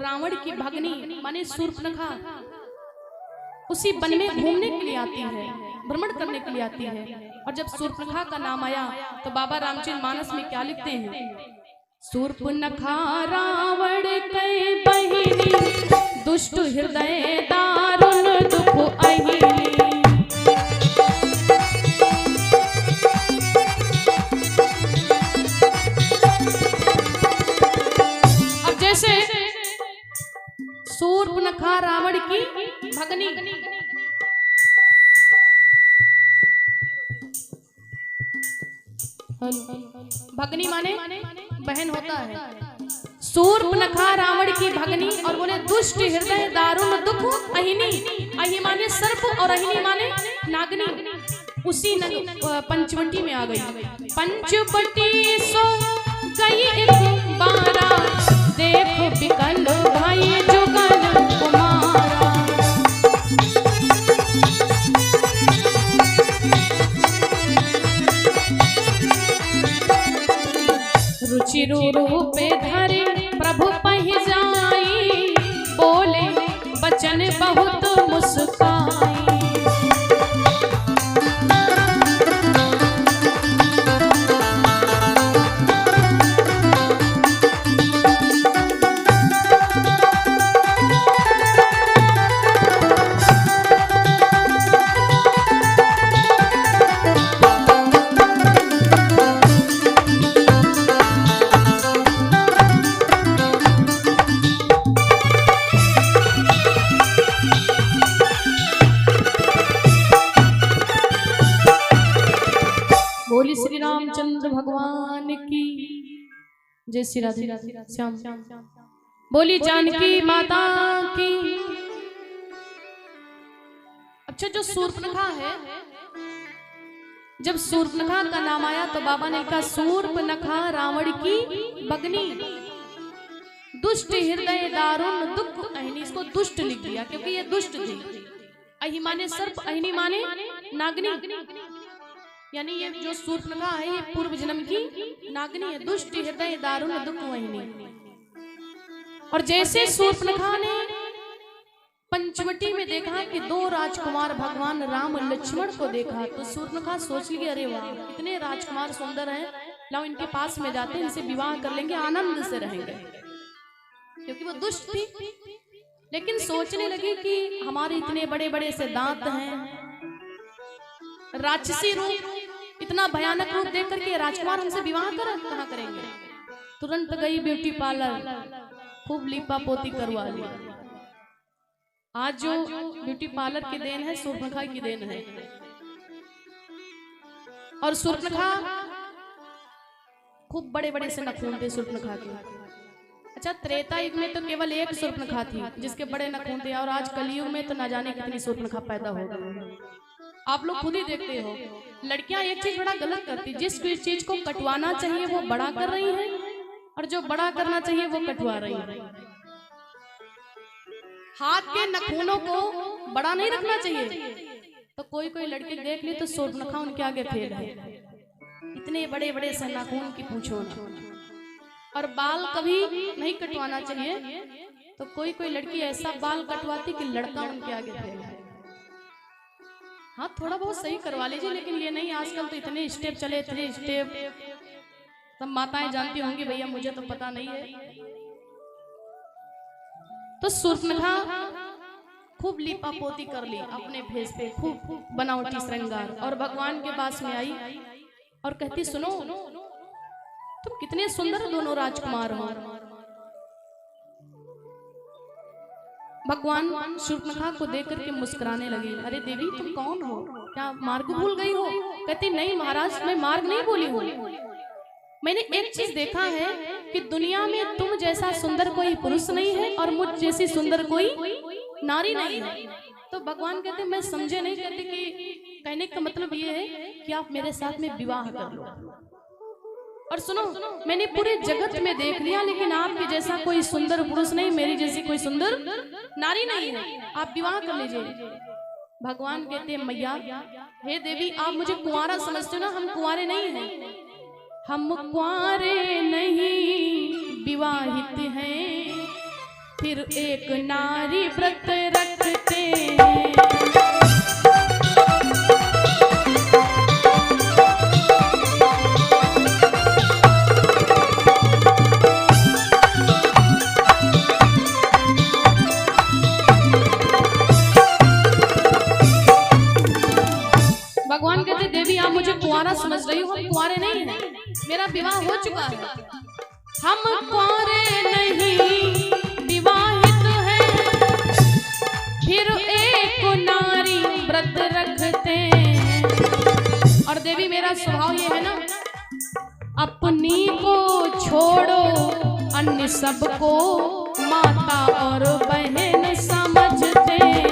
रावण की भगनी माने शूर्पणखा उसी वन में घूमने के लिए आती है, भ्रमण करने के लिए आती है। और जब शूर्पणखा का नाम आया तो बाबा रामचंद्र मानस में क्या लिखते हैं? शूर्पणखा रावण के बहिनी, दुष्ट हृदय दारुण दुख अहिनी। अब जैसे शूर्पणखा रावण की भगनी, भगनी माने बहन होता है। शूर्पणखा रावण की भगनी और बोले दुष्ट हृदय दारुण दुख अहिनी। अहि माने सर्प और अहिनी माने नागनी। उसी पंचवटी में आ गई। पंचवटी सो गई एक बारा, देखो बिकल भाई जुगल कुमारा। रुचि रूपे धरे प्रभु पहि जाई, बोले बचन बहुत मुस्काई। बोली श्री रामचंद्र भगवान की जय। श्री राधे श्याम। बोली जानकी माता की। अच्छा, जो शूर्पणखा है, जब शूर्पणखा का नाम आया तो बाबा ने कहा शूर्पणखा रावण की भगनी, दुष्ट हृदय दारुण दुख अहिनी। इसको दुष्ट लिख दिया क्योंकि ये दुष्ट थी। अहि माने सर्प, अहिनी माने नागनी। यानी ये जो शूर्पणखा है ये पूर्व जन्म की नागनी है। दुष्ट हृदय दारुण दुख वहिनी। और जैसे शूर्पणखा ने पंचवटी में देखा कि दो राजकुमार भगवान राम लक्ष्मण को देखा तो शूर्पणखा सोच ली अरे वाह, इतने राजकुमार सुंदर हैं, लाओ इनके पास में जाते हैं, इनसे विवाह कर लेंगे, आनंद से रहेंगे। क्योंकि वो दुष्ट थी, लेकिन सोचने लगी कि हमारे इतने बड़े बड़े से दांत हैं, राक्षसी रूप, इतना भयानक रूप देख करके राजकुमार हमसे विवाह कहाँ करेंगे। तुरंत गई ब्यूटी पार्लर, खूब लीपा पोती करवा ली। आज जो ब्यूटी पार्लर की देन है शूर्पणखा की देन है। और शूर्पणखा खूब बड़े बड़े से नखून थे शूर्पणखा के। अच्छा, त्रेता युग में तो केवल एक शूर्पणखा थी जिसके बड़े नखून थे, और आज कलयुग में तो न जाने कितनी शूर्पणखा पैदा हो गई। आप लोग खुद ही देखते हो, लड़कियां एक चीज बड़ा गलत करती, जिस चीज को कटवाना चाहिए वो बड़ा कर रही है, और जो बड़ा करना चाहिए वो कटवा रही है। हाथ के नखूनों को बड़ा नहीं रखना चाहिए, तो कोई कोई लड़की देख ली तो शूर्पणखा उनके आगे फेल है। इतने बड़े बड़े से नाखून की पूछो ना। और बाल कभी नहीं कटवाना चाहिए, तो कोई कोई लड़की ऐसा बाल कटवाती कि लड़का उनके आगे फेल है। हाँ, थोड़ा बहुत सही करवा लीजिए, लेकिन ये नहीं। आजकल तो इतने स्टेप चले, इतने स्टेप, सब माताएं जानती होंगी भैया, मुझे तो पता नहीं है। तो शूर्पणखा खूब लीपा पोती कर ली अपने भेष पे, खूब बनावटी श्रृंगार, और भगवान के पास में आई और कहती सुनो, तुम कितने सुंदर दोनों राजकुमार हो। भगवान शूर्पणखा को देख करके मुस्कुराने लगे। अरे देवी, तुम कौन हो? क्या मार्ग भूल गई हो? कहती नहीं महाराज, मैं मार्ग नहीं भूली हूँ। मैंने एक चीज देखा है कि दुनिया में तुम जैसा सुंदर कोई पुरुष नहीं है और मुझ जैसी सुंदर कोई नारी नहीं है। तो भगवान कहते मैं समझे नहीं, कहते कि कहने का मतलब ये है कि आप मेरे साथ में विवाह कर लो। और सुनो, मैंने पूरे जगत में देख लिया, लेकिन आपके जैसा कोई सुंदर पुरुष नहीं, मेरी जैसी कोई सुंदर नारी नहीं है, आप विवाह कर लीजिए। भगवान कहते हैं मैया, हे देवी, आप मुझे कुंवारा समझते हो ना, हम कुंवारे नहीं हैं, हम कुंवारे नहीं विवाहित हैं, फिर एक नारी व्रत रखते हैं। भगवान कहते देवी आप मुझे कुंवारा समझ रही हो, हम कुंवारे नहीं हैं, मेरा विवाह हो चुका है। हम कुंवारे नहीं विवाहित हैं, फिर एक नारी व्रत रखते हैं। और देवी मेरा स्वभाव ये है ना, अपनी को छोड़ो अन्य सबको माता और बहन समझते हैं।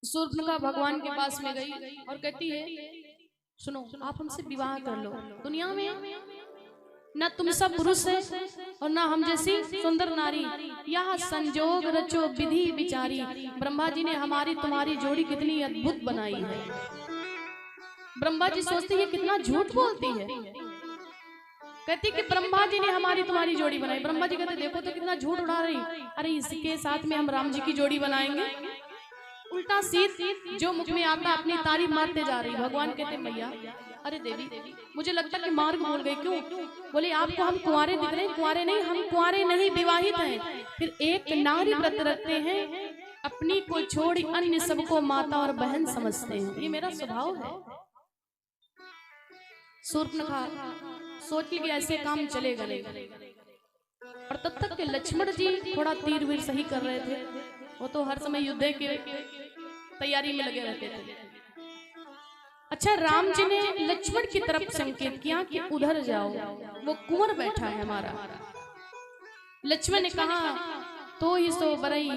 शूर्पणखा भगवान के पास में गई और कहती है सुनो आप हमसे विवाह कर लो, दुनिया में न तुम सब पुरुष है और ना हम जैसी सुंदर नारी, यह संजोग रचो विधि विचारी। ब्रह्मा जी ने हमारी तुम्हारी जोड़ी कितनी अद्भुत बनाई है। ब्रह्मा जी सोचते हैं कितना झूठ बोलती है, कहती कि ब्रह्मा जी ने हमारी तुम्हारी जोड़ी बनाई। ब्रह्मा जी कहते देखो तो कितना झूठ उड़ा रही, अरे इसके साथ में हम राम जी की जोड़ी बनाएंगे। उल्टा सीध जो मुख में आता अपनी तारीफ मारते जा रही। भगवान कहते मैया अरे देवी मुझे लगता कि मार्ग भूल गई। क्यों? बोले आपको हम कुंवारे दिख रहे हैं, कुंवारे नहीं, हम कुंवारे नहीं विवाहित हैं। फिर एक नारी व्रत रखते हैं, अपनी को छोड़ अन्य सबको माता और बहन समझते हैं। ये मेरा स्वभाव है। शूर्पणखा सोच ली ऐसे काम चलेगा नहीं। और तब तक के लक्ष्मण जी थोड़ा तीर वीर सही कर रहे थे, वो तो हर समय युद्ध के तैयारी में लगे रहते थे। अच्छा राम जी ने लक्ष्मण की तरफ संकेत किया कि उधर जाओ, वो कुंवर बैठा है हमारा। लक्ष्मण ने कहा तो ही सो बरई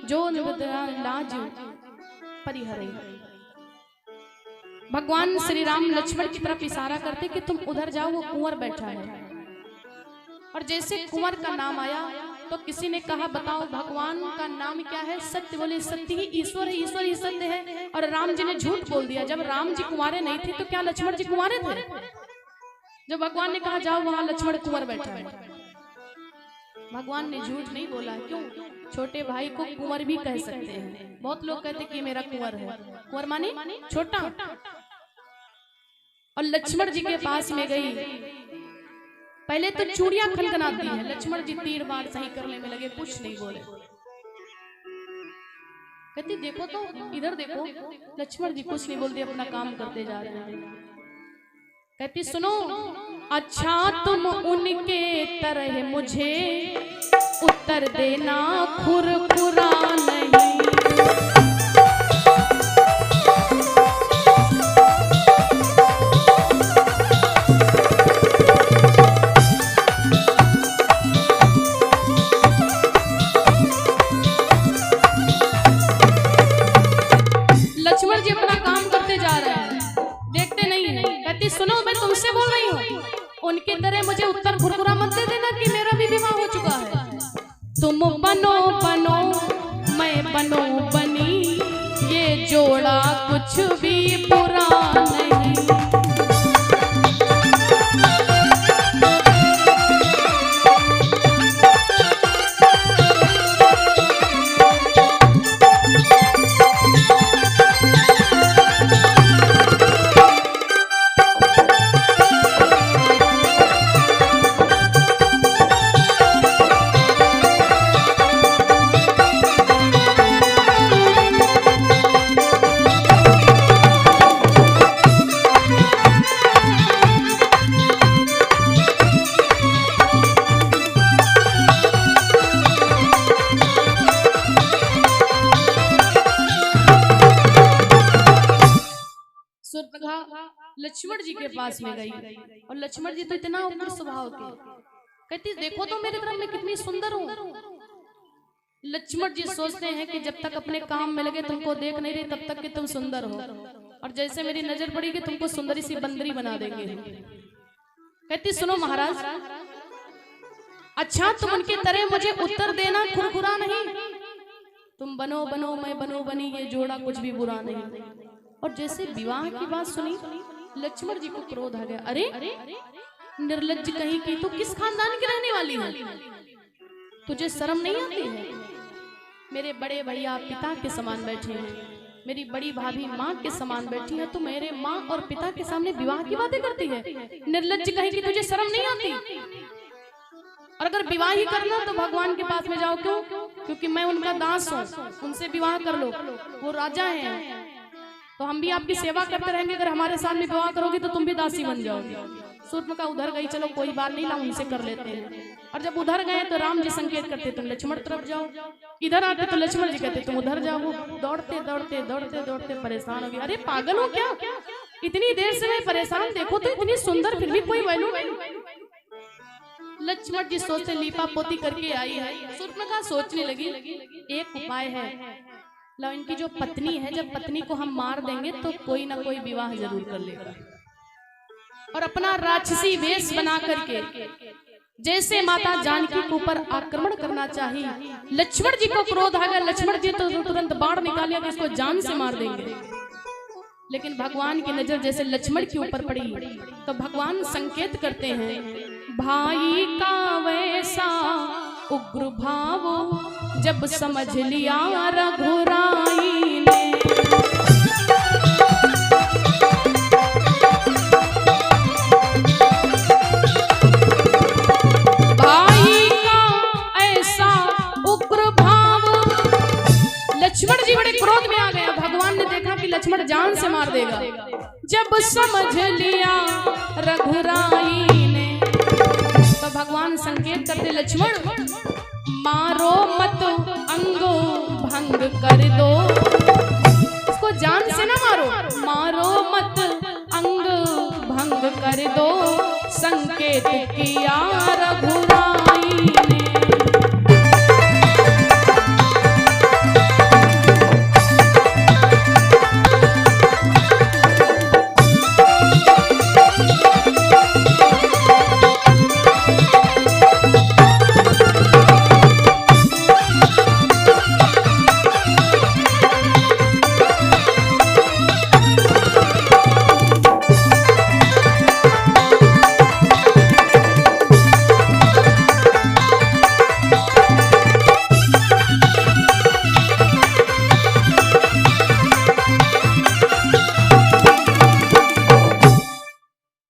जो निबदरा लाज परिहरई। भगवान श्री राम लक्ष्मण की तरफ इशारा करते कि तुम उधर जाओ, वो कुंवर बैठा है। और जैसे कुंवर का नाम आया तो किसी ने कहा बताओ भगवान का नाम क्या है? सत्य। बोले सत्य ही ईश्वर है, ईश्वर ही सत्य है। और राम जी ने झूठ बोल दिया। जब राम जी कुंवारे नहीं थे तो क्या लक्ष्मण जी कुंवारे थे? जब भगवान ने कहा जाओ वहां लक्ष्मण कुंवर बैठा है, भगवान ने झूठ नहीं बोला। क्यों? छोटे भाई को कुंवर भी कह सकते हैं। बहुत लोग कहते कि मेरा कुंवर है, कुंवर माने छोटा। और लक्ष्मण जी के पास में गई, पहले तो चूड़ियां खनखनाती है। लक्ष्मण जी तीर बार सही करने में लगे, कुछ नहीं बोले। कहती देखो तो इधर देखो। लक्ष्मण जी कुछ नहीं बोलते, अपना काम करते जा रहे हैं। कहती सुनो अच्छा तुम उनके तरह मुझे उत्तर देना खुरखुरा नहीं। उनकी तरह मुझे उत्तर खुरखुरा मत दे देना कि मेरा भी विवाह हो चुका है। तुम बनो बनो मैं बन पास में गई और लक्ष्मण जी तो इतना उग्र स्वभाव के, कहती देखो तो मेरी तरफ मैं कितनी सुंदर हूँ। लक्ष्मण जी सोचते हैं कि जब तक अपने काम में लगे तुमको देख नहीं रही तब तक कि तुम सुंदर हो, और जैसे मेरी नजर पड़ी कि तुमको सुंदरी सी बंदरी बना देंगे। कहती सुनो महाराज, अच्छा तुम उनकी तरह मुझे उत्तर देना, खुरखुरा नहीं, तुम बनो बनो मैं बनो बनी, ये जोड़ा कुछ भी बुरा नहीं। और जैसे विवाह की बात सुनी लक्ष्मण जी को क्रोध आ गया, अरे निर्लज्ज कहीं की, तू किस खानदान की रहने वाली है, तुझे शर्म नहीं आती है? मेरे बड़े भैया पिता के समान बैठे हैं, मेरी बड़ी भाभी माँ के समान बैठी है, तू मेरे माँ और पिता के सामने विवाह की बातें करती है? निर्लज्ज कहीं की, तुझे शर्म नहीं आती? और अगर विवाह ही करना तो भगवान के पास में जाओ, क्यों? क्योंकि मैं उनका दास हूँ, उनसे विवाह कर लो, वो राजा हैं, तो हम भी आपकी सेवा करते रहेंगे। अगर हमारे सामने विवाह करोगे तो तुम भी दासी बन जाओगे। शूर्पणखा उधर गई, चलो कोई बात नहीं, ला उनसे कर लेते हैं। और जब उधर गए तो राम जी संकेत करते तुम लक्ष्मण तरफ जाओ, इधर आते तो लक्ष्मण जी कहते तुम उधर जाओ। दौड़ते दौड़ते दौड़ते दौड़ते परेशान हो गए, अरे पागल हो क्या, इतनी देर से मैं परेशान, देखो तो इतनी सुंदर फिर भी कोई वैल्यू नहीं। लक्ष्मण जी सोचते लीपा पोती करके आई है। शूर्पणखा सोचने लगी एक उपाय है, लो इनकी जो पत्नी है, जब पत्नी को हम मार देंगे तो कोई ना कोई विवाह जरूर कर लेगा, और अपना राक्षसी वेश बना करके जैसे माता जानकी के ऊपर आक्रमण करना चाहिए। लक्ष्मण जी को क्रोध आ गया, लक्ष्मण जी तो तुरंत बाण निकालिया कि इसको जान से मार देंगे, लेकिन भगवान की नजर जैसे लक्ष्मण के ऊपर पड़ी तो भगवान संकेत करते हैं, भाई का वैसा उग्र भाव जब समझ लिया रघुराई ने, भाई का ऐसा उग्र भाव। लक्ष्मण जी बड़े क्रोध में आ गए, भगवान ने देखा कि लक्ष्मण जान से मार देगा, जब समझ लिया रघुराई ने तो भगवान संकेत करते लक्ष्मण मारो मत अंगो भंग कर दो, इसको जान से ना मारो, मारो मत अंग भंग कर दो, संकेत किया रघुराई ने।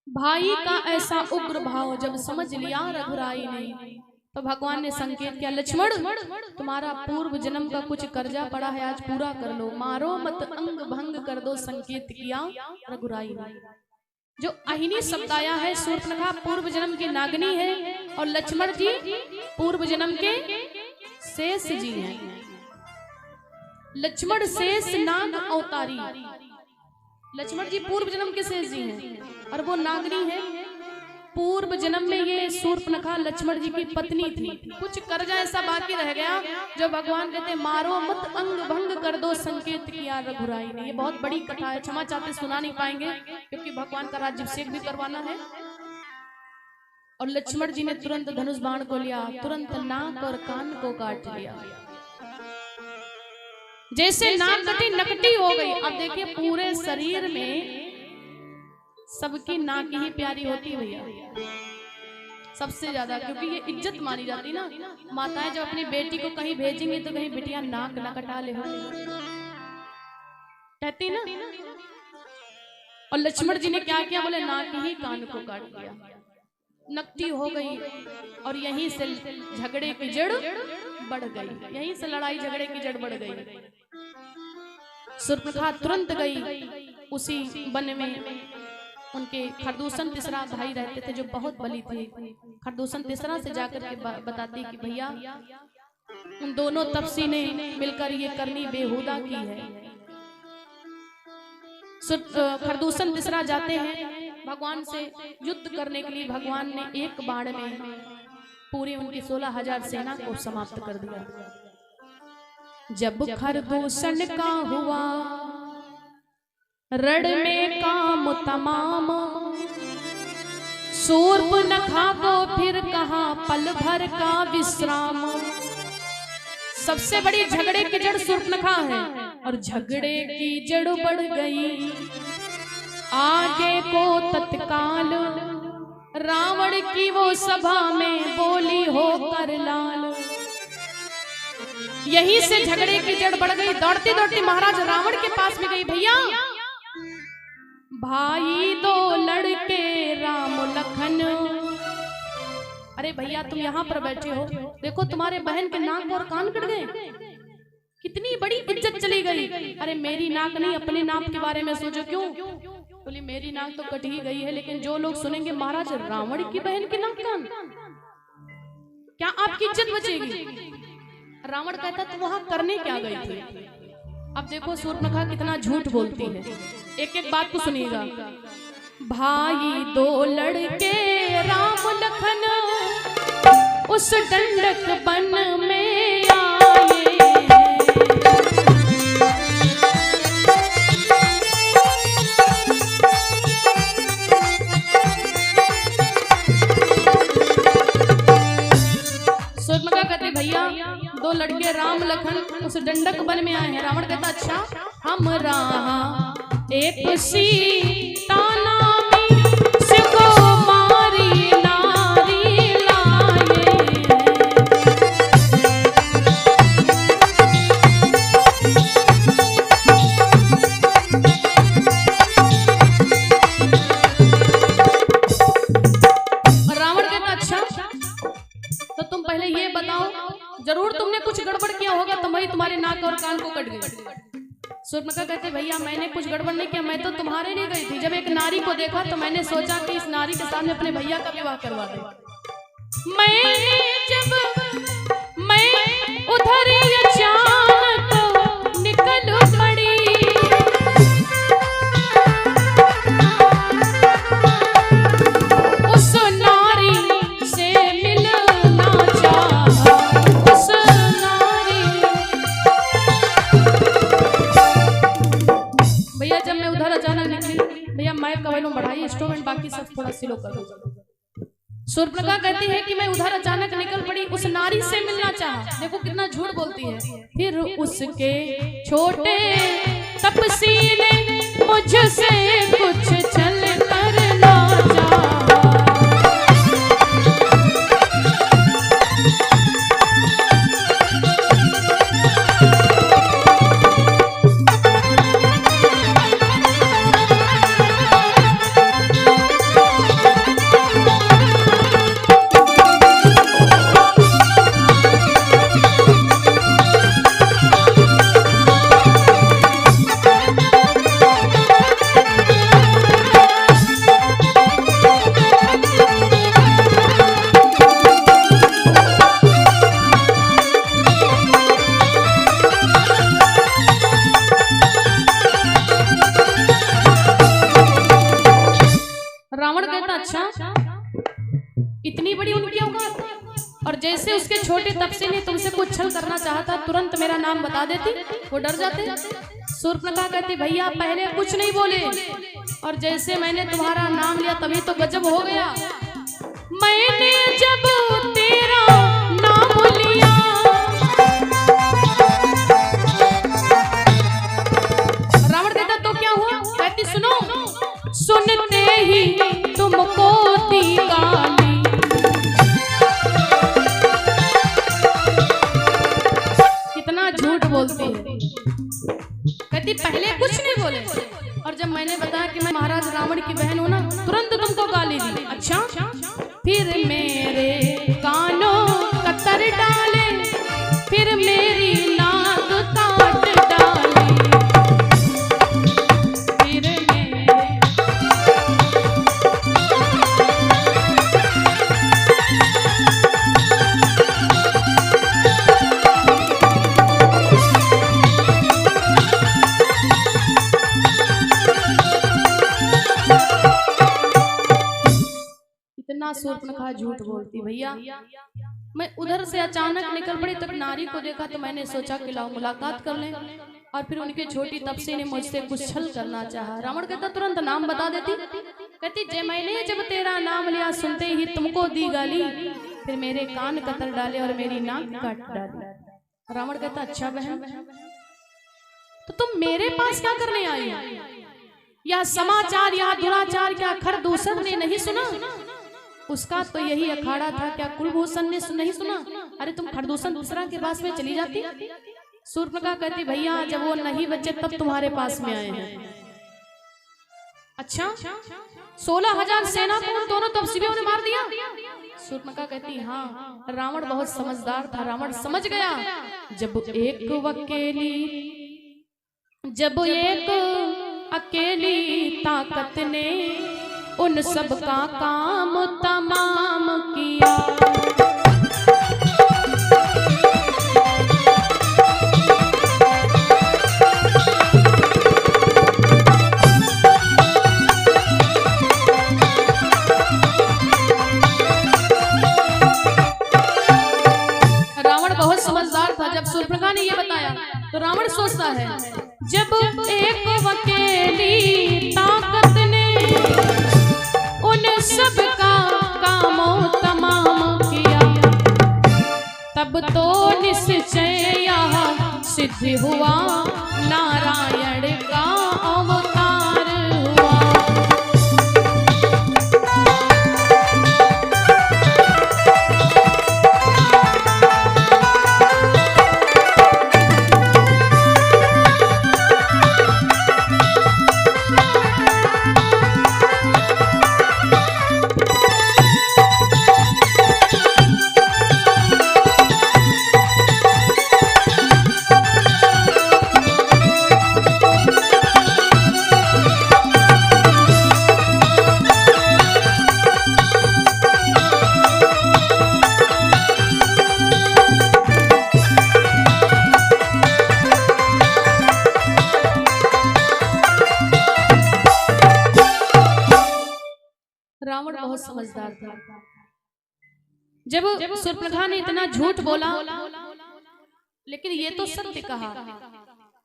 भाई का ऐसा उग्र भाव जब समझ लिया रघुराई ने तो भगवान ने संकेत किया, लक्ष्मण तुम्हारा पूर्व जन्म का कुछ कर्जा पड़ा है, आज पूरा कर लो, मारो मत अंग भंग कर दो, संकेत किया रघुराई ने। जो अहिनी शब्द आया है, शूर्पणखा पूर्व जन्म की नागनी है और लक्ष्मण जी पूर्व जन्म के शेष जी हैं। लक्ष्मण शेष नाग अवतारी, लक्ष्मण जी पूर्व जन्म के शेष जी हैं और वो नागनी है। पूर्व जन्म में ये शूर्पणखा लक्ष्मण जी की पत्नी थी, कुछ कर्जा ऐसा बाकी रह गया जो भगवान कहते मारो मत अंग भंग कर दो, संकेत किया रघुराई ने। ये बहुत बड़ी कथा है, क्षमा चाहते सुना नहीं पाएंगे क्योंकि भगवान का राज्याभिषेक भी करवाना है। और लक्ष्मण जी ने तुरंत धनुष बाण को लिया, तुरंत नाक और कान को काट लिया। जैसे नाक कटी नकटी हो गई। अब देखिए पूरे शरीर में सबकी नाक ही प्यारी होती भैया, सबसे ज्यादा, क्योंकि ये इज्जत मानी जाती ना। माताएं जब अपनी बेटी को कहीं भेजेंगे तो कहीं बेटिया नाक न कटा ले कहती ना। और लक्ष्मण जी ने क्या किया, बोले नाक ही कान को काट दिया, नकटी हो गई। और यहीं से झगड़े की जड़ बढ़ गई, यहीं से लड़ाई झगड़े की जड़ बढ़ गई। शूर्पणखा तुरंत गई उसी वन में। उनके खरदूषण तीसरा भाई रहते थे जो बहुत बली थे। खरदूषण तीसरा से जाकर के बताती कि भैया उन दोनों तपसी ने मिलकर ये करनी बेहुदा की है। खरदूषण तीसरा जाते हैं भगवान से युद्ध करने के लिए भगवान ने एक बाण में पूरी उनकी 16,000 सेना को समाप्त कर दिया। जब खरदूषण का हुआ रण में काम तमाम, शूर्पनखा को फिर कहा पल भर का विश्राम। सबसे बड़ी झगड़े की जड़ शूर्पनखा है और झगड़े की जड़ बढ़ गई आगे को तत्काल। रावण की वो सभा में बोली हो कर लाल। यहीं से झगड़े की जड़ बढ़ गई। दौड़ती दौड़ती महाराज रावण के पास में गई, भैया भाई दो लड़के राम लखन। अरे भैया तुम यहाँ पर बैठे हो, देखो तुम्हारे बहन के नाक और कान कट गए, कितनी बड़ी इज्जत चली गई। अरे मेरी नाक नहीं, अपने नाक के बारे में सोचो। क्यों? बोली मेरी नाक तो कट ही गई है, लेकिन जो लोग सुनेंगे महाराज रावण की बहन के नाक कान, क्या आपकी इज्जत बचेगी? रावण कहता तो वहां करने क्या गई थी? अब देखो शूर्पनखा कितना झूठ बोलती है। एक एक बात को सुनिएगा। भाई दो लड़के राम लखन उस डंडक बन में आए। शूर्पनखा कहते भैया दो लड़के राम लखन उस डंडक वन में आए हैं। रावण कहता अच्छा, हम रहा एक सीता नामी सुकुमारी नारी लाए। रावण कहता अच्छा, तो तुम पहले ये बताओ, जरूर तुमने कुछ गड़बड़ किया होगा तभी तुम्हारे नाक और कान को कट गई। शूर्पनखा कहते भैया मैंने कुछ गड़बड़ नहीं किया, मैं तो तुम्हारे लिए गई थी। जब एक नारी को देखा तो मैंने सोचा कि इस नारी के सामने अपने भैया का विवाह करवा दे। मैं उधर ही अचानक निकल पड़ी, उस नारी से मिलना चाहा, उस नारी। भैया जब मैं उधर अचानक निकली, भैया मैं कवलों बढ़ाई इंस्ट्रूमेंट बाकी सब थोड़ा स्लो कर दो। शूर्पनखा कहती है कि मैं उधर अचानक निकल पड़ी, उस नारी से मिलना चाहा। देखो कितना झूठ बोलती है। फिर उसके छोटे तपसी ने मुझसे कुछ छल करना चाहा। रावण कहता अच्छा, इतनी बड़ी उनकी औकात। और जैसे उसके छोटे तपसे ने तुमसे कुछ छल करना चाहता, तुरंत मेरा नाम बता देती, वो डर जाते। शूर्पनखा कहती भैया पहले कुछ नहीं बोले, और जैसे मैंने तुम्हारा नाम लिया तभी तो गजब हो गया। मैंने जब तेरा नाम लिया, रावण कहता तो क्या हुआ? कहती सुनो, सुनते ही तुमको दी गाली। कितना झूठ बोलती है। कहती पहले कुछ नहीं बोले, और जब मैंने बताया कि मैं महाराज रावण की बहन हूं ना, तुरंत तुमको गाली दी। अच्छा, फिर मेरे कानों कतर डाले, फिर मेरी नाक काट डाली, फिर शूर्पणखा झूठ बोलती। भैया मैं उधर से अचानक निकल पड़ी, तब नारी को देखा तो मैंने सोचा कि लाओ मुलाकात कर लें, और फिर उनकी छोटी तपसी ने मुझसे कुछ छल करना चाहा। रावण कहता तुरंत नाम बता देती। कहती जय मैंने जब तेरा नाम लिया सुनते ही तुमको दी गाली, फिर मेरे कान कतर डाले और मेरी नाक काट डाली। रावण कहता अच्छा बहन, तो तुम मेरे पास क्या करने आई हो? यह समाचार यह दुराचार क्या खरदूषण ने नहीं सुना? उसका तो यही अखाड़ा था, क्या कुलभूषण ने नहीं सुना? अरे तुम खरदूषण दूसरा के पास में चली जाती। शूर्पणखा कहती भैया जब वो नहीं बचे तब तुम्हारे पास में आए हैं। अच्छा 16,000 सेना को उन दोनों तपस्वियों ने मार दिया? शूर्पणखा कहती हाँ, रावण बहुत समझदार था। रावण समझ गया जब एक अकेली ताकत ने उन सब का काम तमाम किया। रावण बहुत समझदार था। जब शूर्पणखा ने ये बताया तो रावण सोचता है जब एक अकेली ताकत ने उन सब का काम तमाम किया, तब तो निश्चय यह सिद्ध हुआ नारायण का अवतार हुआ। रावण बहुत समझदार था। जब शूर्पणखा ने इतना झूठ बोला, लेकिन ये तो सत्य कहा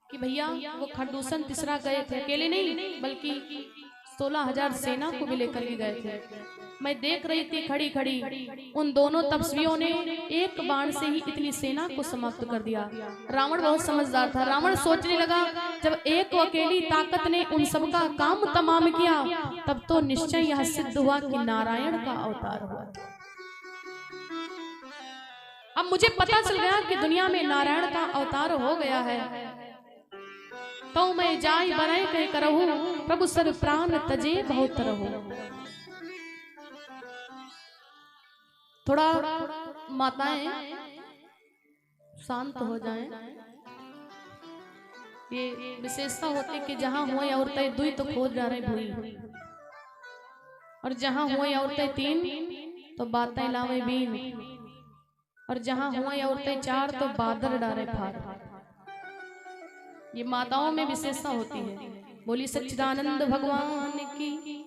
कि भैया वो खरदूषण तीसरा गए थे, अकेले नहीं बल्कि 16,000 सेना को भी लेकर के गए थे। मैं देख रही थी खड़ी खड़ी, उन दोनों तपस्वियों ने एक बाण से ही इतनी सेना को समाप्त कर दिया। रावण बहुत समझदार था। रावण सोचने लगा जब एक अकेली ताकत ने उन सब का काम तमाम किया, तब तो निश्चय यह सिद्ध हुआ कि नारायण का अवतार हुआ। अब मुझे पता चल गया कि दुनिया में नारायण का अवतार हो गया है, तो मैं जाय बराय कह करहु प्रभु सर प्राण तजे बहुत रहु। थोड़ा माताएं शांत हो जाएं। ये विशेषता होती कि जहां हुए औरतें दुई तो खोज जा रहे भूई, और जहां हुए औरतें तीन तो बातें लावे बीन, और जहां हुए औरतें चार तो बादर डारे फार। ये माताओं में विशेषता होती है। बोली सच्चिदानंद भगवान की।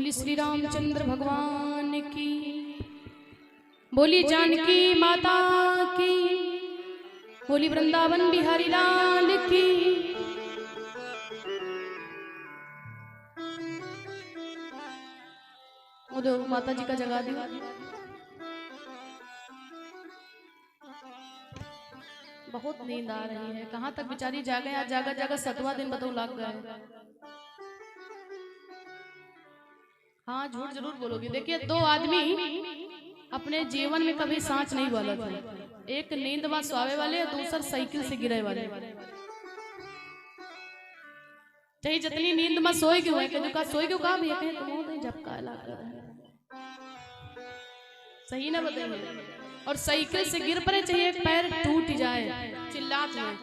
बोली श्री रामचंद्र भगवान की, बोली जानकी माता की, बोली वृंदावन बिहारी लाल की। उधर माता जी का जगा दिया। बहुत नींद आ रही है, कहाँ तक बेचारी जागे। आज जागा जागा 7वां दिन बताओ लाग गए। हाँ झूठ जरूर बोलोगी। देखिए 2 आदमी अपने जीवन में कभी सांच नहीं बोला था। एक नींद में सोए वाले और दूसरा साइकिल से गिरे वाले। चाहे जितनी नींद में सोए क्यों है कि जो का सोए क्यों कहा भैया कहे तुम तो झपका लगा सही ना बताइए। और साइकिल से गिर पड़े, चाहिए एक पैर टूट जाए, चिल्लात है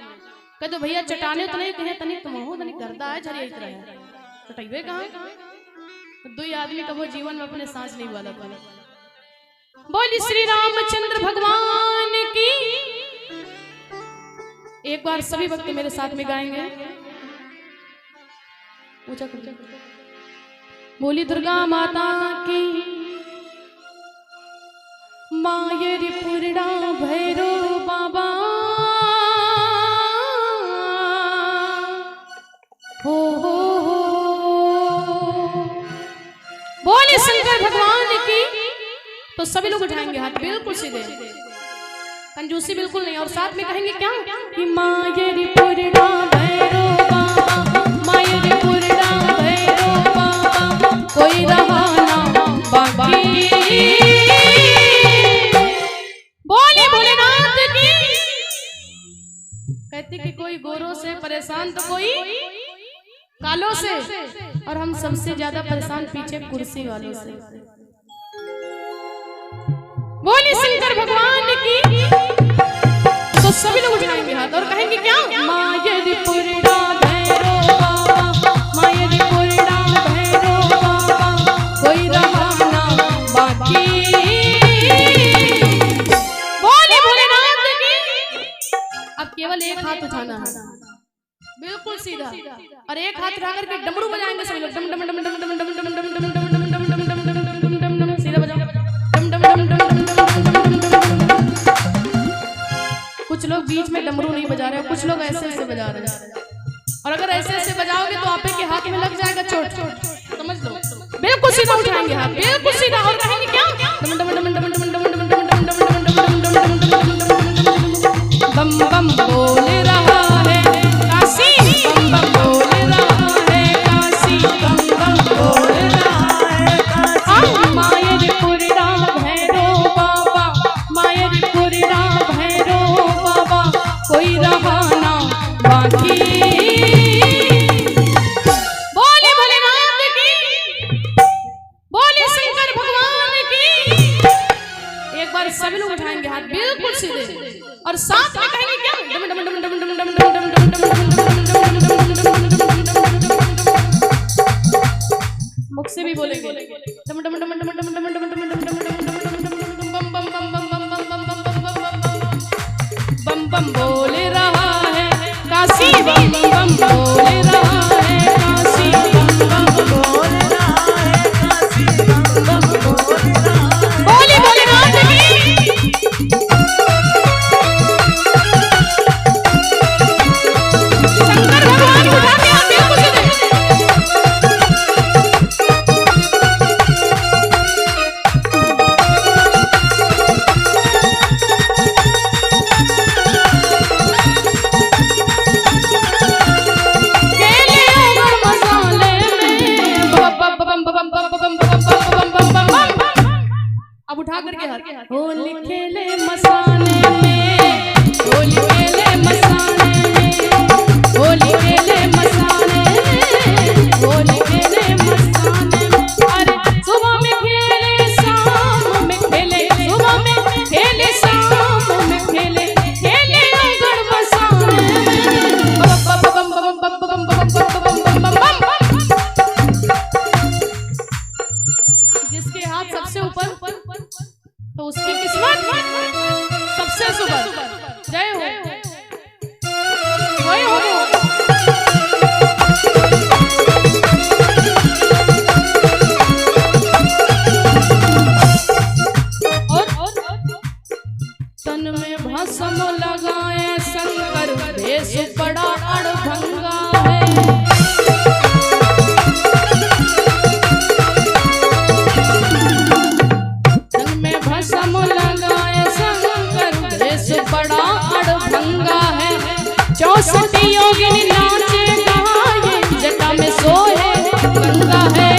कह दो भैया चटाने तो नहीं कहे तनिक तुम हो तनिक गर्दा है झरिया इतना है चटाइबे कहाँ। 2 आदमी का वो जीवन में अपने सांस नहीं वाला था। बोली श्री रामचंद्र भगवान की। एक बार सभी भक्त मेरे साथ में गाएंगे। ऊंचा कर। बोली दुर्गा माता की। मायरी पुरड़ा भैरो बाबा हो बोली शंकर भगवान की। तो सभी लोग उठाएंगे हाथ बिल्कुल सीधे, कंजूसी बिल्कुल नहीं। और साथ में कहेंगे क्या कि मायरी पुरड़ा भैरो बाबा, मायरी पुरड़ा भैरो बाबा, कोई रहा ना बाकी। बोले भोलेनाथ की। कहती कि कोई गोरों से परेशान तो कोई कालों से, और हम सबसे ज्यादा परेशान पीछे कुर्सी वालों से। बोली शंकर भगवान की। तो सभी लोग उठाएंगे हाथ और कहेंगे क्या मायरी पुरड़ा भैरो बाबा, मायरी पुरड़ा भैरो बाबा, कोई रहा ना बाकी। बोली भोलेनाथ की। अब केवल एक हाथ उठाना है बिल्कुल सीधा, और एक हाथ उठा करके डमरू बजाएंगे सभी लोग। डम डम डम डम डम डम डम डम डम डम डम डम डम सीधा बजाओ। डम डम डम डम डम कुछ लोग बीच में डमरू नहीं बजा रहे, कुछ लोग ऐसे ऐसे बजा रहे हैं। और अगर ऐसे ऐसे बजाओगे तो आपके हाथ में लग जाएगा चोट, समझ लो। बिल्कुल सीधा उठाएंगे हाथ, बिल्कुल सीधा, और कहेंगे क्या डम डम डम डम डम डम डम डम डम डम डम बम बम बोल रहा है काशी, बम बम बोल रहा है काशी, बम बम बोल रहा है काशी। मायरी पुरड़ा भैरो बाबा, मायरी पुरड़ा भैरो बाबा, कोई रहा ना बाकी। बोले भोलेनाथ की। बोले शंकर भगवान की। एक बार सभी लोग उठाएंगे हाथ बिल्कुल सीधे, और साथ में कहेंगे क्या डम डम डम डम डम डम डम डम डम मुख से भी बोलेंगे डम डम डम डम डम डम डम बम बम बम बम बम बम बम बम बम बोल रहा है काशी, बम बम बोल रहा है काशी, बम बम बोल रहा है काशी, बम बम बोल रहा है। बोली भोलेनाथ की। शंकर भगवान उठा के आप बिल्कुल सीधे। केले लगाए शंकर भेष बड़ा अड़भंगा है। तन में भस्म लगाए शंकर भेष बड़ा अड़भंगा है। 64 योगिनी नाचे गाए जटा में सोहे गंगा है।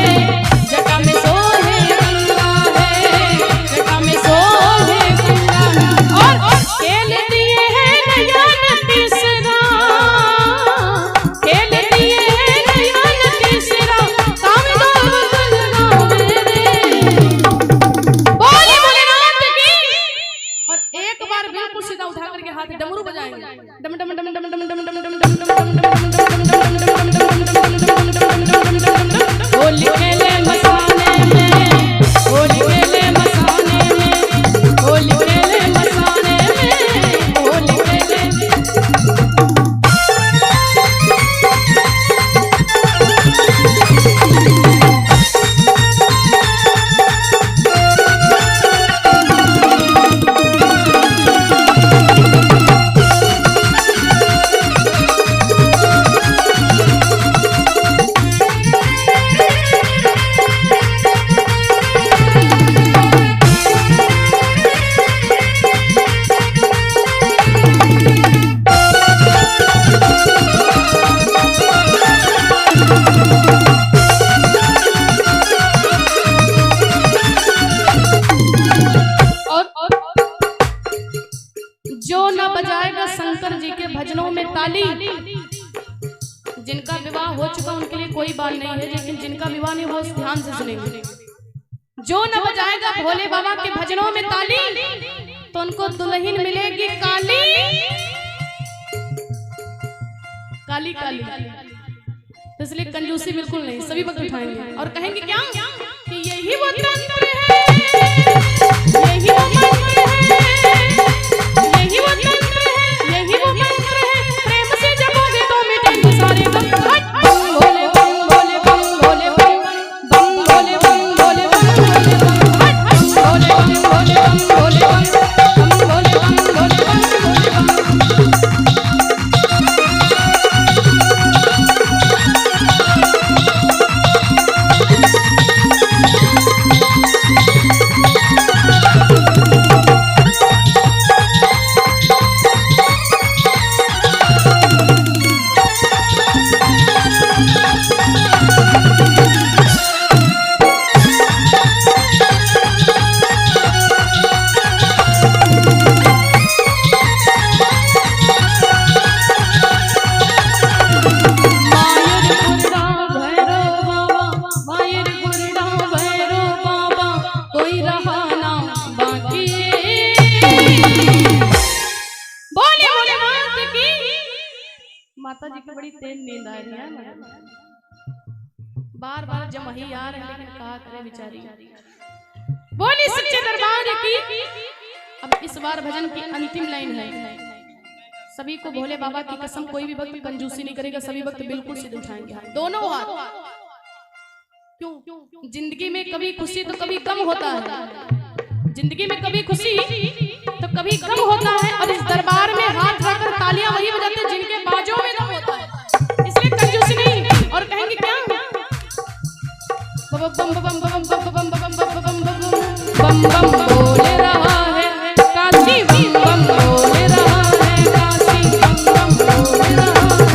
जटा में सोहे गंगा है। जटा में सोहे गंगा है। और खेल दिए हैं नयन तीसरा। खेल दिए हैं नयन तीसरा। काम दो गंगा मेरे। बोले भोलेनाथ की। और एक बार बिल्कुल सीधा उठा करके हाथ डमरू बजाएंगे। डम डम डम डम डम डम डम डम डम डम होली खेले मसाने में। होली खेले मसाने में। होली खेले मसाने में। होली खेले जो न बजाएगा शंकर जी के भजनों में ताली। जिनका विवाह हो चुका उनके लिए कोई बात नहीं है, लेकिन जिनका विवाह नहीं हो ध्यान से सुनेंगे। जो न बजाएगा भोले बाबा के भजनों में ताली तो उनको दुल्हन मिलेगी काली काली काली। तो इसलिए कंजूसी बिल्कुल नहीं, सभी वक्त उठाएंगे और कहेंगे क्या कि यही वो तंत्र है। यही वो मंत्र है। यही वो तंत्र है। यही वो मंत्र है। प्रेम से जपोगे तो मिटेंगे सारे गम। बम भोले बम भोले बम भोले बम बम भोले बम भोले बम भोले बम भोले बम भोले बम भोले बम बम भोले बम भोले बम भोले बम। माता जी की बड़ी तेज नींद आ रही है। बार बार जमही आ रहे हैं, लेकिन कहा करे बेचारी। बोली सच्चे दरबार की। अब इस बार भजन की अंतिम लाइन है। सभी को भोले बाबा की कसम कोई भी वक्त कंजूसी नहीं करेगा। सभी वक्त बिल्कुल सीधे उठाएंगे दोनों हाथ। क्यों? जिंदगी में कभी खुशी तो कभी कम होता है। जिंदगी में कभी खुशी तो कभी कम होता है। और इस दरबार में हाथ रखकर तालियां वही बजाते हैं जिनके बाजों में दम होता है। इसलिए कंजूसी नहीं। और कहेंगे क्या बम बम बम बम बम बम बम बम बम बम बम बोले रहा है काशी। बम बम बोले रहा है काशी। बम बम बोले रहा है।